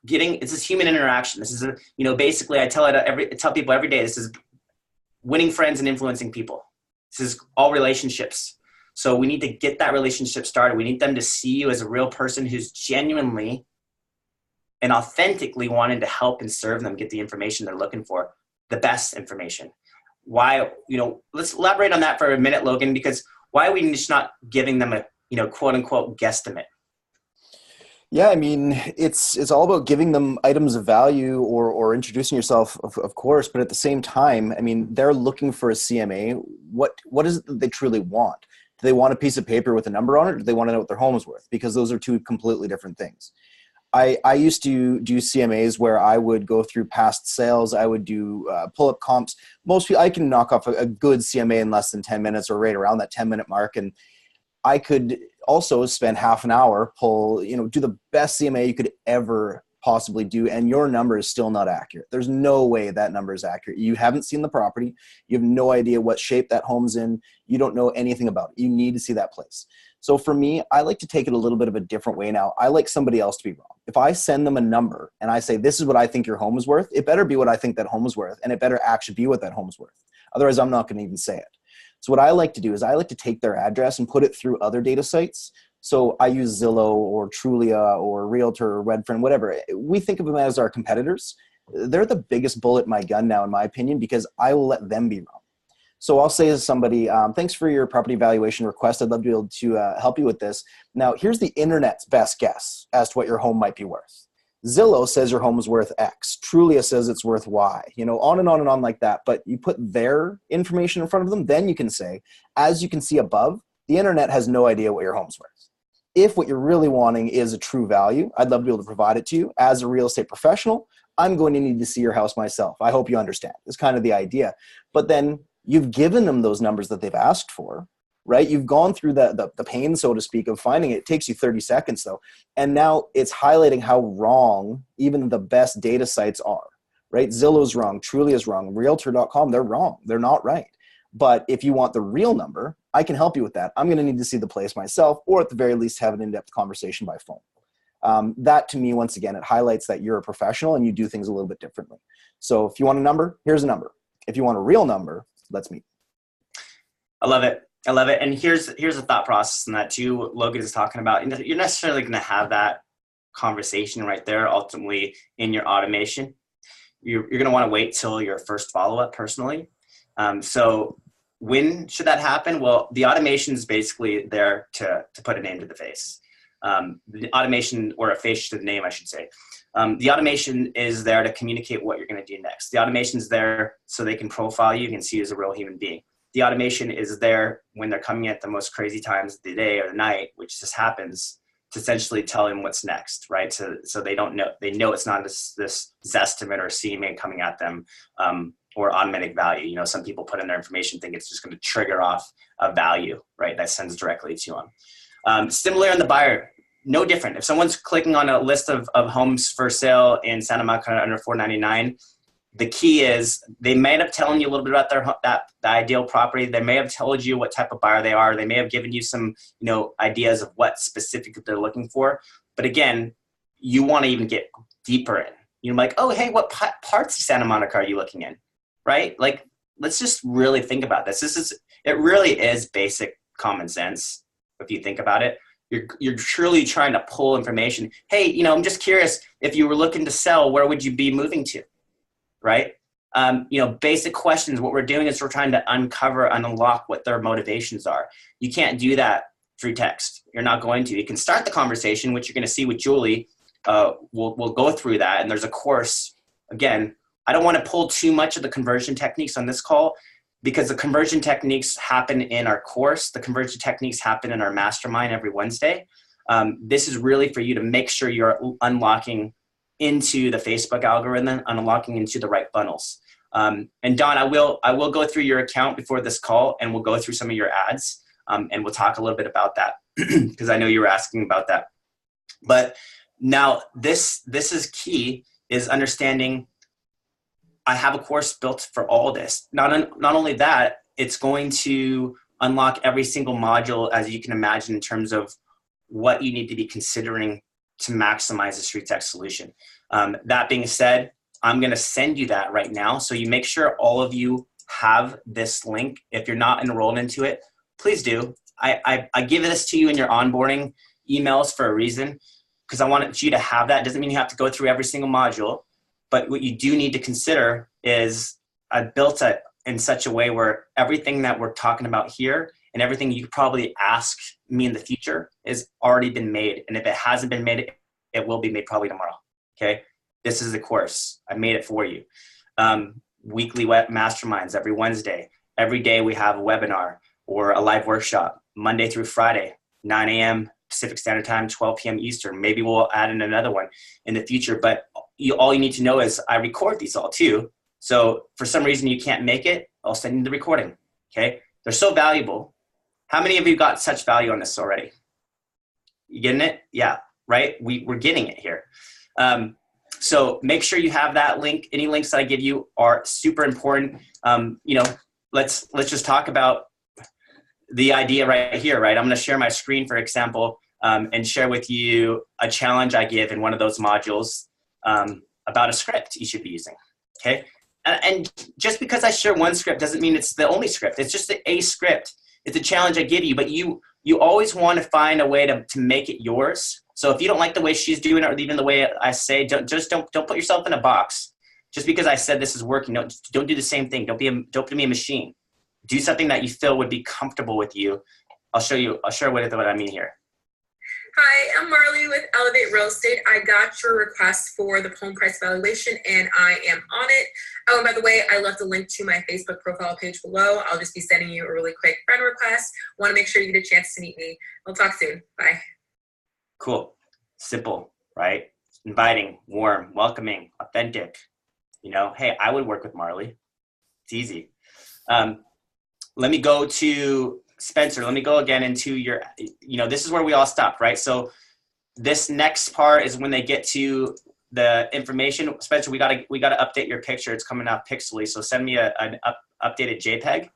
it's this human interaction. This is basically I tell people every day, this is winning friends and influencing people. This is all relationships. So we need to get that relationship started. We need them to see you as a real person who's genuinely and authentically wanting to help and serve them get the information they're looking for, the best information. Why, let's elaborate on that for a minute, Logan, because why are we just not giving them a, quote unquote guesstimate? Yeah, I mean, it's all about giving them items of value or introducing yourself, of course, but at the same time, I mean, they're looking for a CMA. What is it that they truly want? Do they want a piece of paper with a number on it, or do they want to know what their home is worth? Because those are 2 completely different things. I used to do CMAs where I would go through past sales. I would do pull-up comps. Most people, I can knock off a good CMA in less than 10 minutes or right around that 10-minute mark. And I could also spend half an hour, do the best CMA you could ever possibly do, and your number is still not accurate. There's no way that number is accurate. You haven't seen the property. You have no idea what shape that home's in. You don't know anything about it. You need to see that place. So for me, I like to take it a little bit of a different way now. I like somebody else to be wrong. If I send them a number and I say, this is what I think your home is worth, it better be what I think that home is worth, and it better actually be what that home is worth. Otherwise, I'm not going to even say it. So what I like to do is I like to take their address and put it through other data sites. So I use Zillow or Trulia or Realtor or Redfin, whatever. We think of them as our competitors. They're the biggest bullet in my gun now, in my opinion, because I will let them be wrong. So I'll say to somebody, thanks for your property valuation request. I'd love to be able to help you with this. Now, here's the internet's best guess as to what your home might be worth. Zillow says your home is worth X. Trulia says it's worth Y. On and on and on like that. But you put their information in front of them, then you can say, as you can see above, the internet has no idea what your home's worth. If what you're really wanting is a true value, I'd love to be able to provide it to you. As a real estate professional, I'm going to need to see your house myself. I hope you understand. It's kind of the idea. But then you've given them those numbers that they've asked for, right? You've gone through the pain, so to speak, of finding it. It takes you 30 seconds, though. And now it's highlighting how wrong even the best data sites are, right? Zillow's wrong. Trulia's wrong. Realtor.com, they're wrong. They're not right. But if you want the real number, I can help you with that. I'm going to need to see the place myself, or at the very least have an in-depth conversation by phone. That to me, once again, it highlights that you're a professional and you do things a little bit differently. So if you want a number, here's a number. If you want a real number, let's meet. I love it. And here's a thought process in that too, Logan is talking about. You're necessarily going to have that conversation right there ultimately in your automation. You're going to want to wait till your first follow-up personally. So when should that happen? Well, the automation is basically there to put a name to the face. The automation, or a face to the name, I should say. The automation is there to communicate what you're going to do next. The automation is there so they can profile you and see you as a real human being. The automation is there when they're coming at the most crazy times of the day or the night, which just happens, to essentially tell them what's next, right? So they don't know, they know it's not this Zestimate or CMA coming at them, or automatic value. Some people put in their information, think it's just going to trigger off a value, right? That sends directly to them. Similar on the buyer, no different. If someone's clicking on a list of homes for sale in Santa Monica under $499, the key is they may have told you a little bit about the ideal property. They may have told you what type of buyer they are. They may have given you some, ideas of what specifically they're looking for. But again, you want to even get deeper in. You're like, oh, hey, what parts of Santa Monica are you looking in? Right? Like, let's just really think about this. It really is basic common sense. If you think about it, you're truly trying to pull information. Hey, I'm just curious, if you were looking to sell, where would you be moving to? Right? Basic questions. What we're doing is we're trying to uncover and unlock what their motivations are. You can't do that through text. You're not going to. You can start the conversation, which you're going to see with Julie. We'll go through that. And there's a course. Again, I don't want to pull too much of the conversion techniques on this call. because the conversion techniques happen in our course. The conversion techniques happen in our mastermind every Wednesday. This is really for you to make sure you're unlocking into the Facebook algorithm, unlocking into the right funnels. And Don, I will go through your account before this call, and we'll go through some of your ads, and we'll talk a little bit about that because I know you were asking about that. But now this is key, is understanding I have a course built for all this. Not only that, it's going to unlock every single module, as you can imagine, in terms of what you need to be considering to maximize the StreetText solution. That being said, I'm going to send you that right now. So you make sure all of you have this link. If you're not enrolled into it, please do. I give this to you in your onboarding emails for a reason, because I want you to have that. It doesn't mean you have to go through every single module, but what you do need to consider is I built it in such a way where everything that we're talking about here and everything you probably ask me in the future is already been made. And if it hasn't been made, it will be made probably tomorrow. Okay. This is the course. I made it for you. Weekly web masterminds every Wednesday. Every day we have a webinar or a live workshop, Monday through Friday, 9 a.m. Pacific Standard Time, 12 p.m. Eastern. Maybe we'll add in another one in the future, but all you need to know is I record these all too. So for some reason you can't make it, I'll send you the recording. Okay. They're so valuable. How many of you got such value on this already? You getting it? Yeah. Right. We're getting it here. So make sure you have that link. Any links that I give you are super important. Let's just talk about the idea right here, right? I'm going to share my screen, for example, and share with you a challenge I give in one of those modules about a script you should be using, okay? And just because I share one script doesn't mean it's the only script. It's just a script. It's a challenge I give you, but you always want to find a way to make it yours. So if you don't like the way she's doing it, or even the way I say, don't put yourself in a box. Just because I said this is working, don't do the same thing. Don't be a machine. Do something that you feel would be comfortable with you. I'll share what I mean here. Hi, I'm Marley with Elevate Real Estate. I got your request for the home price valuation and I am on it. Oh, and by the way, I left a link to my Facebook profile page below. I'll just be sending you a really quick friend request. Want to make sure you get a chance to meet me. We'll talk soon. Bye. Simple, right? Inviting, warm, welcoming, authentic. Hey, I would work with Marley. It's easy. Let me go to Spencer. Let me go again into your, this is where we all stopped, right? So this next part is when they get to the information. Spencer, we gotta update your picture. It's coming out pixely. So send me an updated JPEG.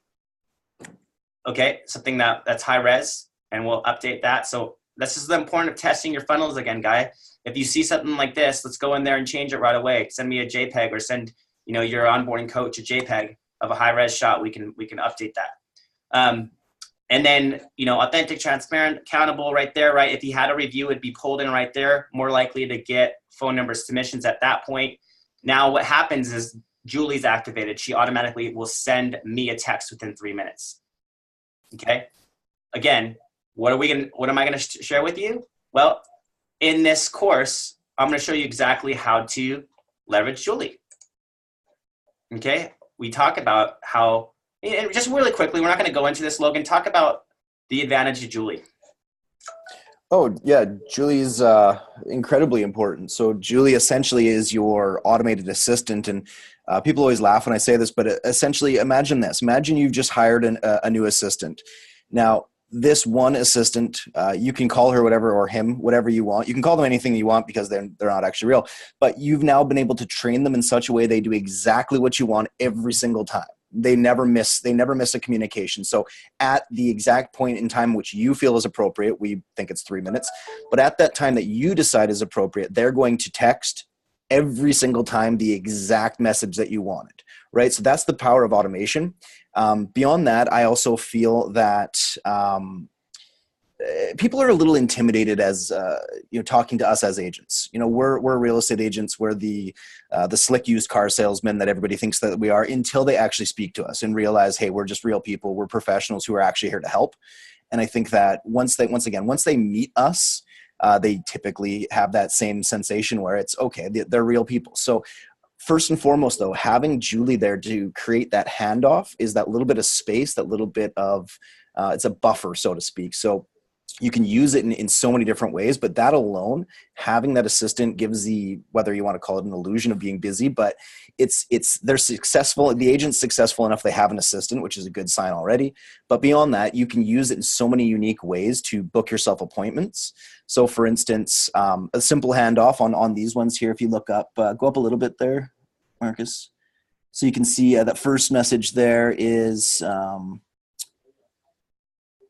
Okay, something that's high res, and we'll update that. So this is the important of testing your funnels again, guy. If you see something like this, let's go in there and change it right away. Send me a JPEG, or send your onboarding coach a JPEG of a high res shot. We can update that. And then, authentic, transparent, accountable right there, right? If he had a review, it'd be pulled in right there, more likely to get phone number submissions at that point. Now what happens is Julie's activated. She automatically will send me a text within 3 minutes. Okay. Again, what am I going to share with you? Well, in this course, I'm going to show you exactly how to leverage Julie. Okay. We talk about how, and just really quickly, we're not going to go into this, Logan. Talk about the advantage of Julie. Oh, yeah. Julie's incredibly important. So Julie essentially is your automated assistant. And people always laugh when I say this, but essentially imagine this. Imagine you've just hired a new assistant. Now, this one assistant, you can call her whatever, or him, whatever you want. You can call them anything you want because they're not actually real. But you've now been able to train them in such a way they do exactly what you want every single time. They never miss a communication. So at the exact point in time which you feel is appropriate, we think it's 3 minutes, but at that time that you decide is appropriate, they're going to text every single time the exact message that you wanted, right? So that's the power of automation. Beyond that, I also feel that people are a little intimidated as talking to us as agents. We're real estate agents. We're the slick used car salesmen that everybody thinks that we are, until they actually speak to us and realize, hey, we're just real people. We're professionals who are actually here to help. And I think that once they meet us, they typically have that same sensation where it's okay, they're real people. So First and foremost, though, having Julie there to create that handoff is that little bit of space, that little bit of, it's a buffer, so to speak. So you can use it in so many different ways, but that alone, having that assistant gives the, whether you want to call it an illusion of being busy, but they're successful. The agent's successful enough they have an assistant, which is a good sign already. But beyond that, you can use it in so many unique ways to book yourself appointments. So for instance, a simple handoff on these ones here, if you look up, go up a little bit there, Marcus. So you can see that first message there is,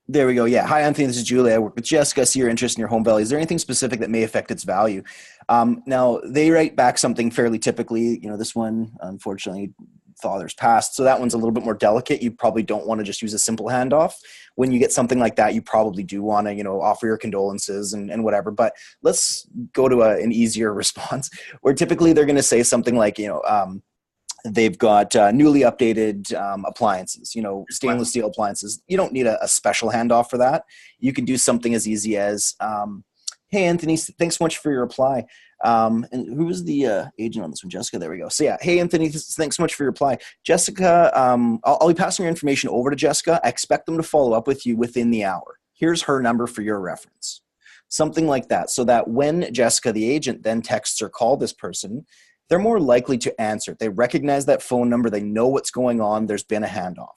there we go. Yeah. Hi, Anthony. This is Julie. I work with Jessica. I see your interest in your home value. Is there anything specific that may affect its value? Now, they write back something fairly typically. This one, unfortunately, father's passed. So that one's a little bit more delicate. You probably don't want to just use a simple handoff. When you get something like that, you probably do want to, offer your condolences and whatever. But let's go to an easier response where typically they're going to say something like, they've got newly updated appliances, stainless steel appliances. You don't need a special handoff for that. You can do something as easy as, hey, Anthony, thanks so much for your reply. And who was the agent on this one? Jessica, there we go. So yeah, hey, Anthony, thanks so much for your reply. Jessica, I'll be passing your information over to Jessica. I expect them to follow up with you within the hour. Here's her number for your reference. Something like that, so that when Jessica, the agent, then texts or calls this person, they're more likely to answer. They recognize that phone number. They know what's going on. There's been a handoff.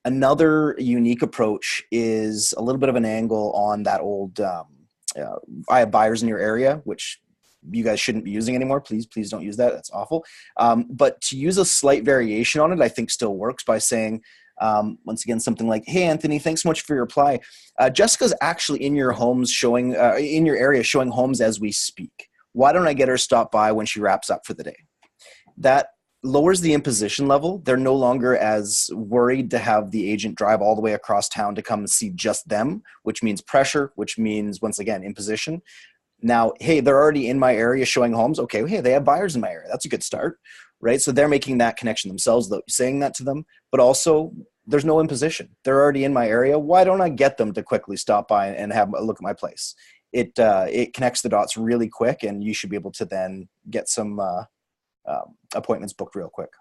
Another unique approach is a little bit of an angle on that old, I have buyers in your area, which you guys shouldn't be using anymore. Please don't use that. That's awful. But to use a slight variation on it, I think still works by saying, once again, something like, hey, Anthony, thanks so much for your reply. Jessica's actually in your homes in your area showing homes as we speak. Why don't I get her stop by when she wraps up for the day? That lowers the imposition level. They're no longer as worried to have the agent drive all the way across town to come and see just them, which means pressure, which means, once again, imposition. Now, hey, they're already in my area showing homes. Okay, hey, they have buyers in my area. That's a good start, right? So they're making that connection themselves, though, saying that to them. But also, there's no imposition. They're already in my area. Why don't I get them to quickly stop by and have a look at my place? It connects the dots really quick, and you should be able to then get some appointments booked real quick.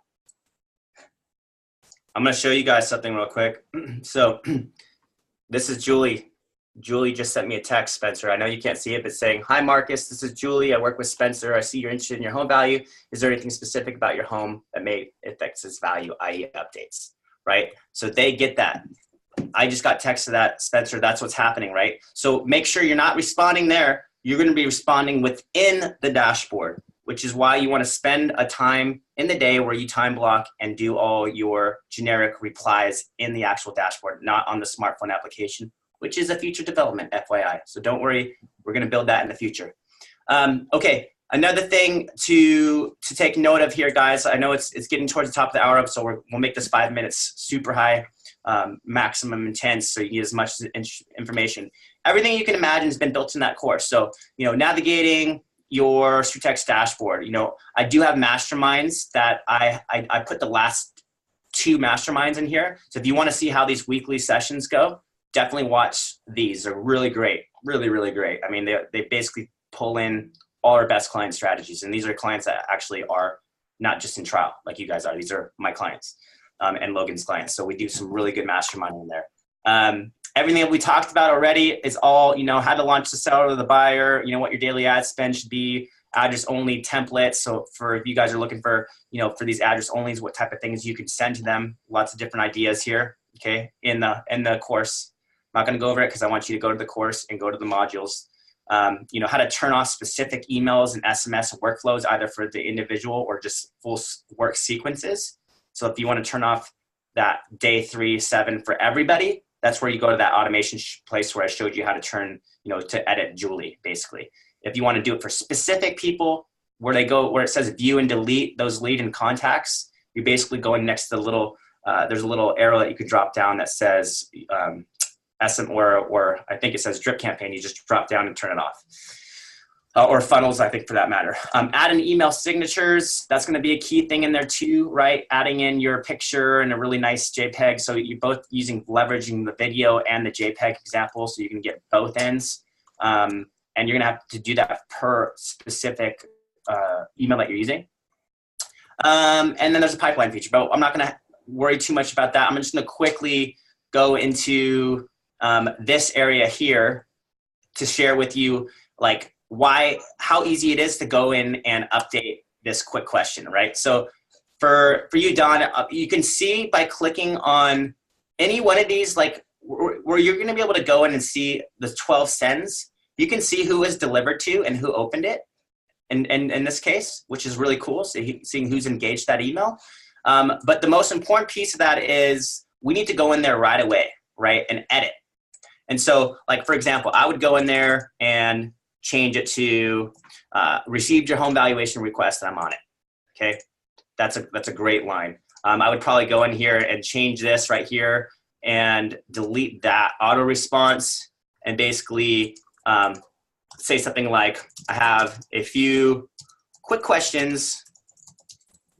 I'm going to show you guys something real quick. So this is Julie. Julie just sent me a text, Spencer. I know you can't see it, but saying, hi, Marcus. This is Julie. I work with Spencer. I see you're interested in your home value. Is there anything specific about your home that may affect its value, i.e. updates, right? So they get that. I just got text to that, Spencer. That's what's happening, right? So make sure you're not responding there. You're going to be responding within the dashboard, which is why you want to spend a time in the day where you time block and do all your generic replies in the actual dashboard, not on the smartphone application, which is a future development, FYI. So don't worry, we're going to build that in the future. Okay, another thing to take note of here, guys. I know it's getting towards the top of the hour, so we'll make this 5 minutes super high. Maximum intense, so you get as much information. Everything you can imagine has been built in that course. So, navigating your StreetText dashboard. I do have masterminds that I put the last 2 masterminds in here. So if you want to see how these weekly sessions go, definitely watch these. They're really great, really, really great. I mean, they basically pull in all our best client strategies. And these are clients that actually are not just in trial like you guys are. These are my clients. And Logan's clients. So we do some really good masterminding there. Everything that we talked about already is all, how to launch the seller or the buyer, what your daily ad spend should be, address only templates. So if you guys are looking for, for these address onlys, what type of things you could send to them, lots of different ideas here, okay, in the course. I'm not going to go over it because I want you to go to the course and go to the modules. How to turn off specific emails and SMS workflows, either for the individual or just full work sequences. So if you want to turn off that day 3, 7 for everybody, that's where you go to that automation place where I showed you how to turn, to edit Julie, basically. If you want to do it for specific people, where it says view and delete those lead and contacts, you're basically going next to the little, there's a little arrow that you could drop down that says SM or I think it says drip campaign. You just drop down and turn it off. Or funnels, I think, for that matter. Add in email signatures. That's going to be a key thing in there too, right? Adding in your picture and a really nice JPEG. So you're both leveraging the video and the JPEG example, so you can get both ends. And you're going to have to do that per specific email that you're using. And then there's a pipeline feature, but I'm not going to worry too much about that. I'm just going to quickly go into this area here to share with you like how easy it is to go in and update this quick question, right? So for you, Don, you can see by clicking on any one of these, like where you're going to be able to go in and see the 12 sends, you can see who is delivered to and who opened it. And in this case, which is really cool, so seeing who's engaged that email. But the most important piece of that is we need to go in there right away, right, and edit. And so, like, for example, I would go in there and change it to received your home valuation request, and I'm on it, okay? That's a great line. I would probably go in here and change this right here and delete that auto response and basically say something like, I have a few quick questions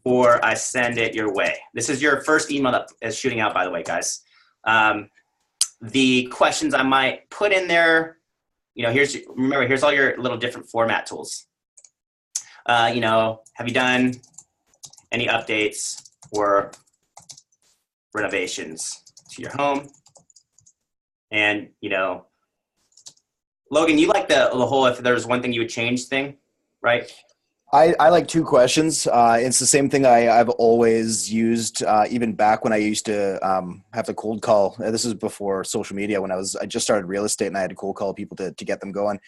or I send it your way. This is your first email that is shooting out, by the way, guys. The questions I might put in there, you know, here's all your little different format tools. You know, have you done any updates or renovations to your home? And, you know, Logan, you like the whole if there's one thing you would change thing, right? I like two questions. It's the same thing I've always used, even back when I used to have to cold call. This is before social media, when I just started real estate and I had to cold call people to get them going.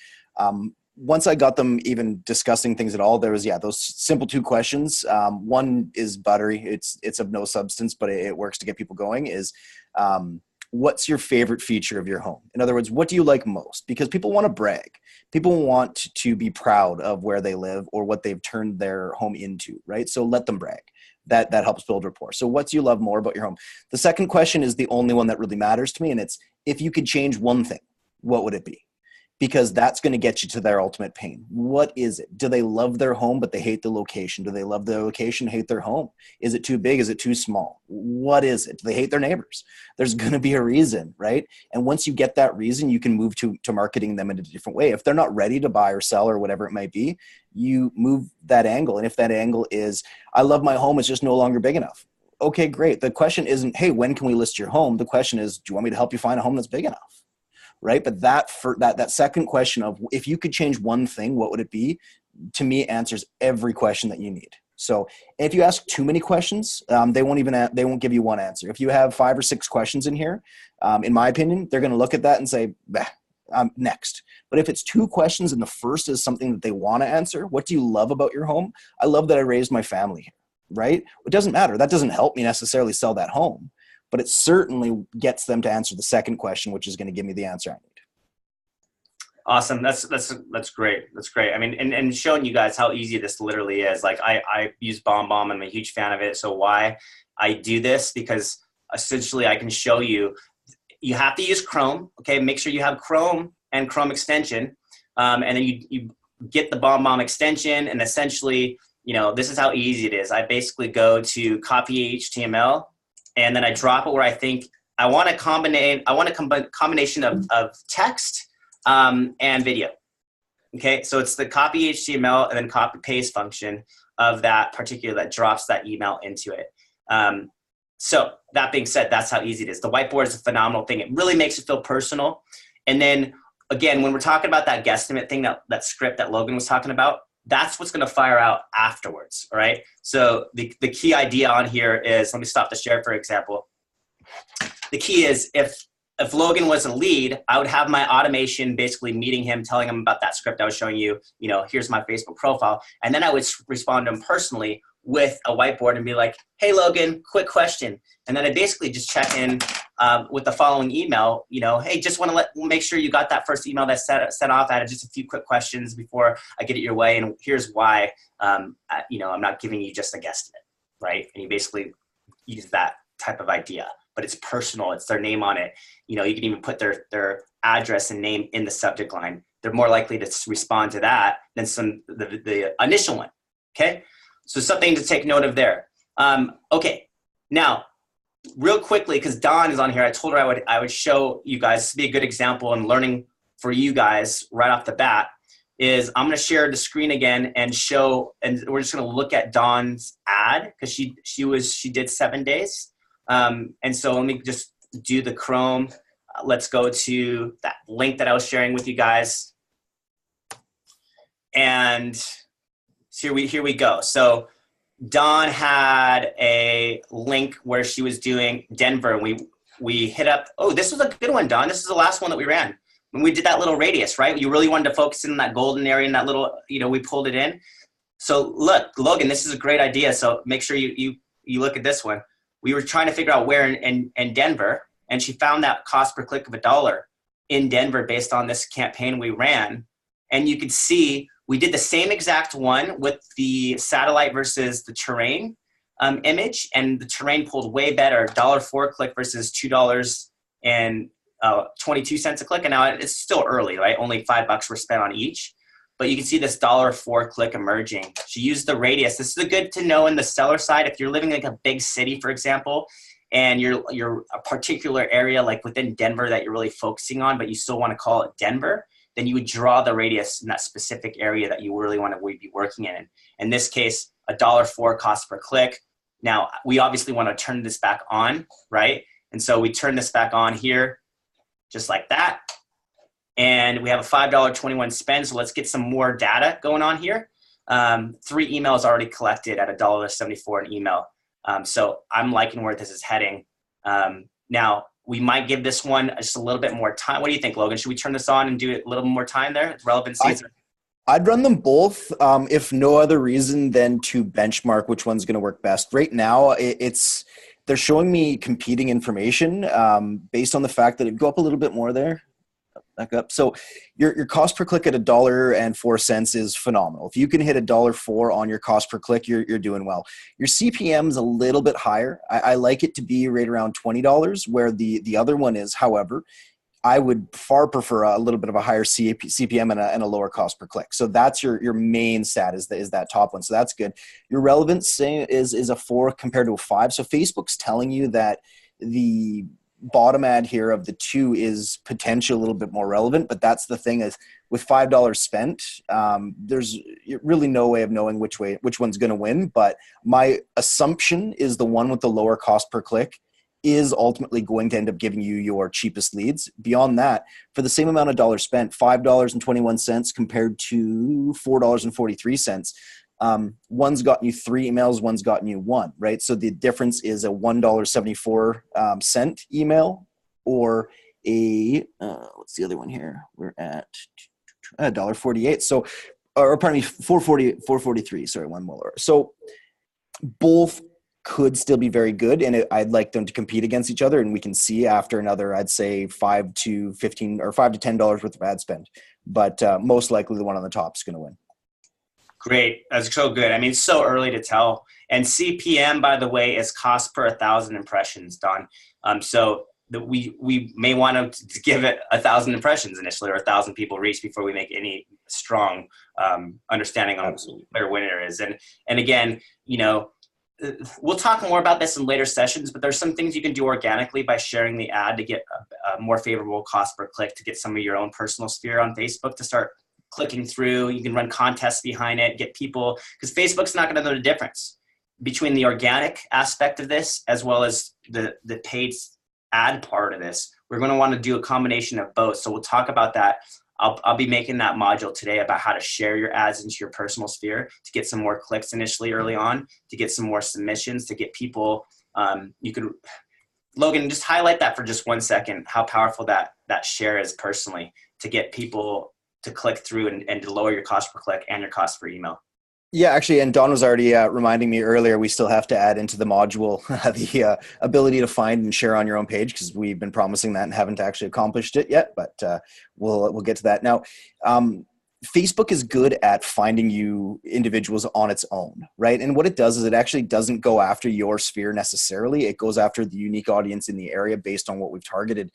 Once I got them even discussing things at all, there was, those simple two questions. One is buttery. It's of no substance, but it works to get people going, is what's your favorite feature of your home? In other words, what do you like most? Because people want to brag. People want to be proud of where they live or what they've turned their home into, right? So let them brag. That helps build rapport. So what do you love more about your home? The second question is the only one that really matters to me, and it's, if you could change one thing, what would it be? Because that's going to get you to their ultimate pain. What is it? Do they love their home, but they hate the location? Do they love their location, hate their home? Is it too big? Is it too small? What is it? Do they hate their neighbors? There's going to be a reason, right? And once you get that reason, you can move to marketing them in a different way. If they're not ready to buy or sell or whatever it might be, you move that angle. And if that angle is, I love my home, it's just no longer big enough. Okay, great. The question isn't, hey, when can we list your home? The question is, do you want me to help you find a home that's big enough? Right? But that second question of, if you could change one thing, what would it be? To me, answers every question that you need. So if you ask too many questions, they won't give you one answer. If you have 5 or 6 questions in here, in my opinion, they're going to look at that and say, next. But if it's 2 questions and the first is something that they want to answer, what do you love about your home? I love that I raised my family here, right? It doesn't matter. That doesn't help me necessarily sell that home, but it certainly gets them to answer the second question, which is going to give me the answer I need. Awesome. That's great. That's great. I mean, and showing you guys how easy this literally is. Like I use BombBomb. I'm a huge fan of it. So why I do this, because essentially I can show you, you have to use Chrome. Okay. Make sure you have Chrome and Chrome extension. And then you get the BombBomb extension, and essentially, you know, this is how easy it is. I basically go to copy HTML, and then I drop it where I think I want a combination of text and video. Okay, so it's the copy HTML and then copy paste function of that drops that email into it. So that being said, that's how easy it is. The whiteboard is a phenomenal thing. It really makes it feel personal. And then again, when we're talking about that guesstimate thing, that script that Logan was talking about, that's what's going to fire out afterwards. All right. So the key idea on here is, let me stop the share, for example. The key is, if Logan was a lead, I would have my automation basically meeting him, telling him about that script I was showing you, you know, here's my Facebook profile. And then I would respond to him personally with a whiteboard and be like, hey, Logan, quick question. And then I basically just check in with the following email, you know, hey, just want to make sure you got that first email that's sent off. I had just a few quick questions before I get it your way. And here's why, you know, I'm not giving you just a guesstimate, right? And you basically use that type of idea, but it's personal. It's their name on it. You know, you can even put their address and name in the subject line. They're more likely to respond to that than the initial one. Okay. So something to take note of there. Okay. Now, real quickly, because Dawn is on here, I told her I would show you guys, this would be a good example and learning for you guys right off the bat. is I'm going to share the screen again and show, and we're just going to look at Dawn's ad because she did 7 days. And so let me just do the Chrome. Let's go to that link that I was sharing with you guys. And so here we go. So Dawn had a link where she was doing Denver. We hit up, oh, this was a good one, Dawn. This is the last one that we ran. When we did that little radius, right? You really wanted to focus in on that golden area and that little, we pulled it in. So look, Logan, this is a great idea. So make sure you look at this one. We were trying to figure out where in Denver, and she found that cost per click of $1 in Denver based on this campaign we ran. And you could see we did the same exact one with the satellite versus the terrain image, and the terrain pulled way better, $1.04 a click versus $2 and 22 cents a click. And now it's still early, right? Only $5 were spent on each, but you can see this $1.04 click emerging. She used the radius. This is good to know in the seller side. If you're living in like a big city, for example, and you're a particular area like within Denver that you're really focusing on, but you still want to call it Denver, then you would draw the radius in that specific area that you really want to be working in. In this case, $1.04 cost per click. Now, we obviously want to turn this back on, right? And so we turn this back on here, just like that. And we have a $5.21 spend. So let's get some more data going on here. 3 emails already collected at $1.74 an email. So I'm liking where this is heading. Now, we might give this one just a little bit more time. What do you think, Logan? Should we turn this on and do a little more time there? Relevancy. I'd run them both, if no other reason than to benchmark which one's going to work best. Right now, they're showing me competing information based on the fact that it go up a little bit more there. Back up. So your cost per click at $1.04 is phenomenal. If you can hit $1.04 on your cost per click, you're doing well. Your CPM is a little bit higher. I like it to be right around $20, where the other one is. However, I would far prefer a little bit of a higher CPM and a lower cost per click. So that's your main stat is that top one. So that's good. Your relevance is a 4 compared to a 5. So Facebook's telling you that the bottom ad here of the 2 is potentially a little bit more relevant, but that's the thing is with $5 spent, there's really no way of knowing which one's going to win. But my assumption is the one with the lower cost per click is ultimately going to end up giving you your cheapest leads. Beyond that, for the same amount of dollars spent, $5.21 compared to $4.43. One's gotten you 3 emails, one's gotten you 1, right? So the difference is a $1.74 email or a, what's the other one here? We're at $1.48. So, or pardon me, 443, sorry, one more. So both could still be very good, and I'd like them to compete against each other, and we can see after another, I'd say $5 to $15 or $5 to $10 worth of ad spend. But most likely the one on the top is going to win. Great. That's so good. I mean, it's so early to tell. And CPM, by the way, is cost per 1,000 impressions, Don. So we may want to give it 1,000 impressions initially, or 1,000 people reach before we make any strong understanding on where winner is. And again, we'll talk more about this in later sessions, but there's some things you can do organically by sharing the ad to get a more favorable cost per click, to get some of your own personal sphere on Facebook to start clicking through. You can run contests behind it, get people, because Facebook's not going to know the difference between the organic aspect of this as well as the paid ad part of this. We're going to want to do a combination of both. So we'll talk about that. I'll be making that module today about how to share your ads into your personal sphere to get some more clicks initially early on, to get some more submissions, to get people, Logan, just highlight that for just 1 second, how powerful that share is personally to get people to click through and to lower your cost per click and your cost per email. Yeah, actually, and Don was already reminding me earlier, we still have to add into the module the ability to find and share on your own page, because we've been promising that and haven't actually accomplished it yet, but we'll get to that. Now, Facebook is good at finding you individuals on its own, right? And what it does is it actually doesn't go after your sphere necessarily. It goes after the unique audience in the area based on what we've targeted.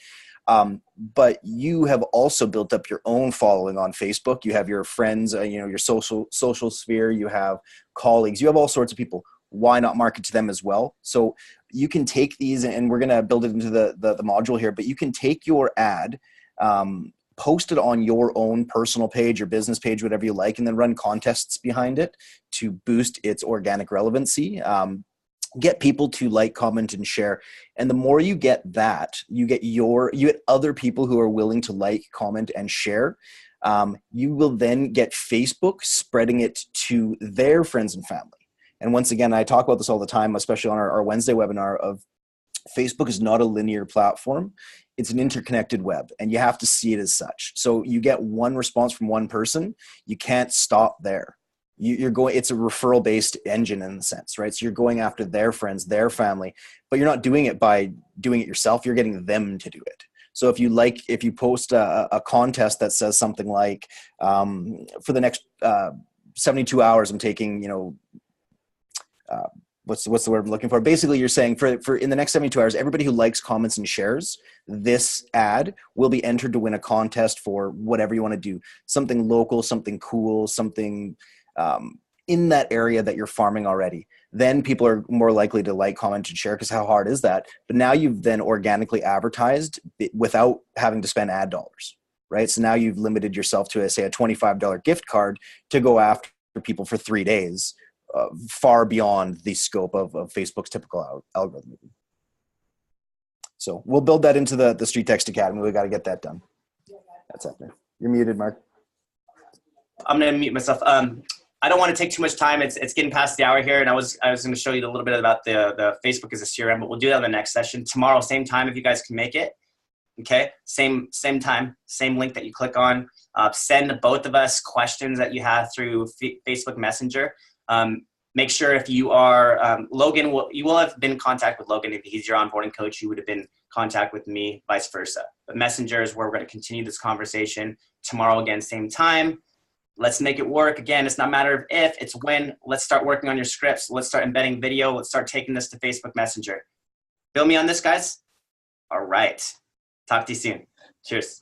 But you have also built up your own following on Facebook. You have your friends, your social sphere, you have colleagues, you have all sorts of people. Why not market to them as well? So you can take these, and we're going to build it into the module here, but you can take your ad, post it on your own personal page or business page, whatever you like, and then run contests behind it to boost its organic relevancy. Get people to like, comment, and share. And the more you get that, you get other people who are willing to like, comment, and share. You will then get Facebook spreading it to their friends and family. And once again, I talk about this all the time, especially on our Wednesday webinar of Facebook is not a linear platform. It's an interconnected web, and you have to see it as such. So you get one response from one person. You can't stop there. It's a referral based engine in a sense, right? So you're going after their friends, their family, but you're not doing it by doing it yourself. You're getting them to do it. So if you post a contest that says something like, for the next 72 hours, I'm taking, what's the word I'm looking for? Basically, you're saying for in the next 72 hours, everybody who likes, comments, and shares this ad will be entered to win a contest for whatever you want to do. Something local, something cool, something in that area that you're farming already. Then people are more likely to like, comment, and share, because how hard is that? But now you've then organically advertised without having to spend ad dollars, right? So now you've limited yourself to, say, a $25 gift card to go after people for 3 days, far beyond the scope of Facebook's typical algorithm. So we'll build that into the StreetText Academy. We got to get that done. That's happening. You're muted, Mark. I'm going to mute myself. I don't want to take too much time. It's getting past the hour here, and I was going to show you a little bit about the Facebook as a CRM, but we'll do that in the next session. Tomorrow, same time, if you guys can make it. Okay, same time, same link that you click on. Send both of us questions that you have through Facebook Messenger. Make sure if you are Logan, you will have been in contact with Logan. If he's your onboarding coach, you would have been in contact with me, vice versa. But Messenger is where we're going to continue this conversation tomorrow again, same time. Let's make it work. Again, it's not a matter of if, it's when. Let's start working on your scripts. Let's start embedding video. Let's start taking this to Facebook Messenger. Feel me on this, guys? All right. Talk to you soon. Cheers.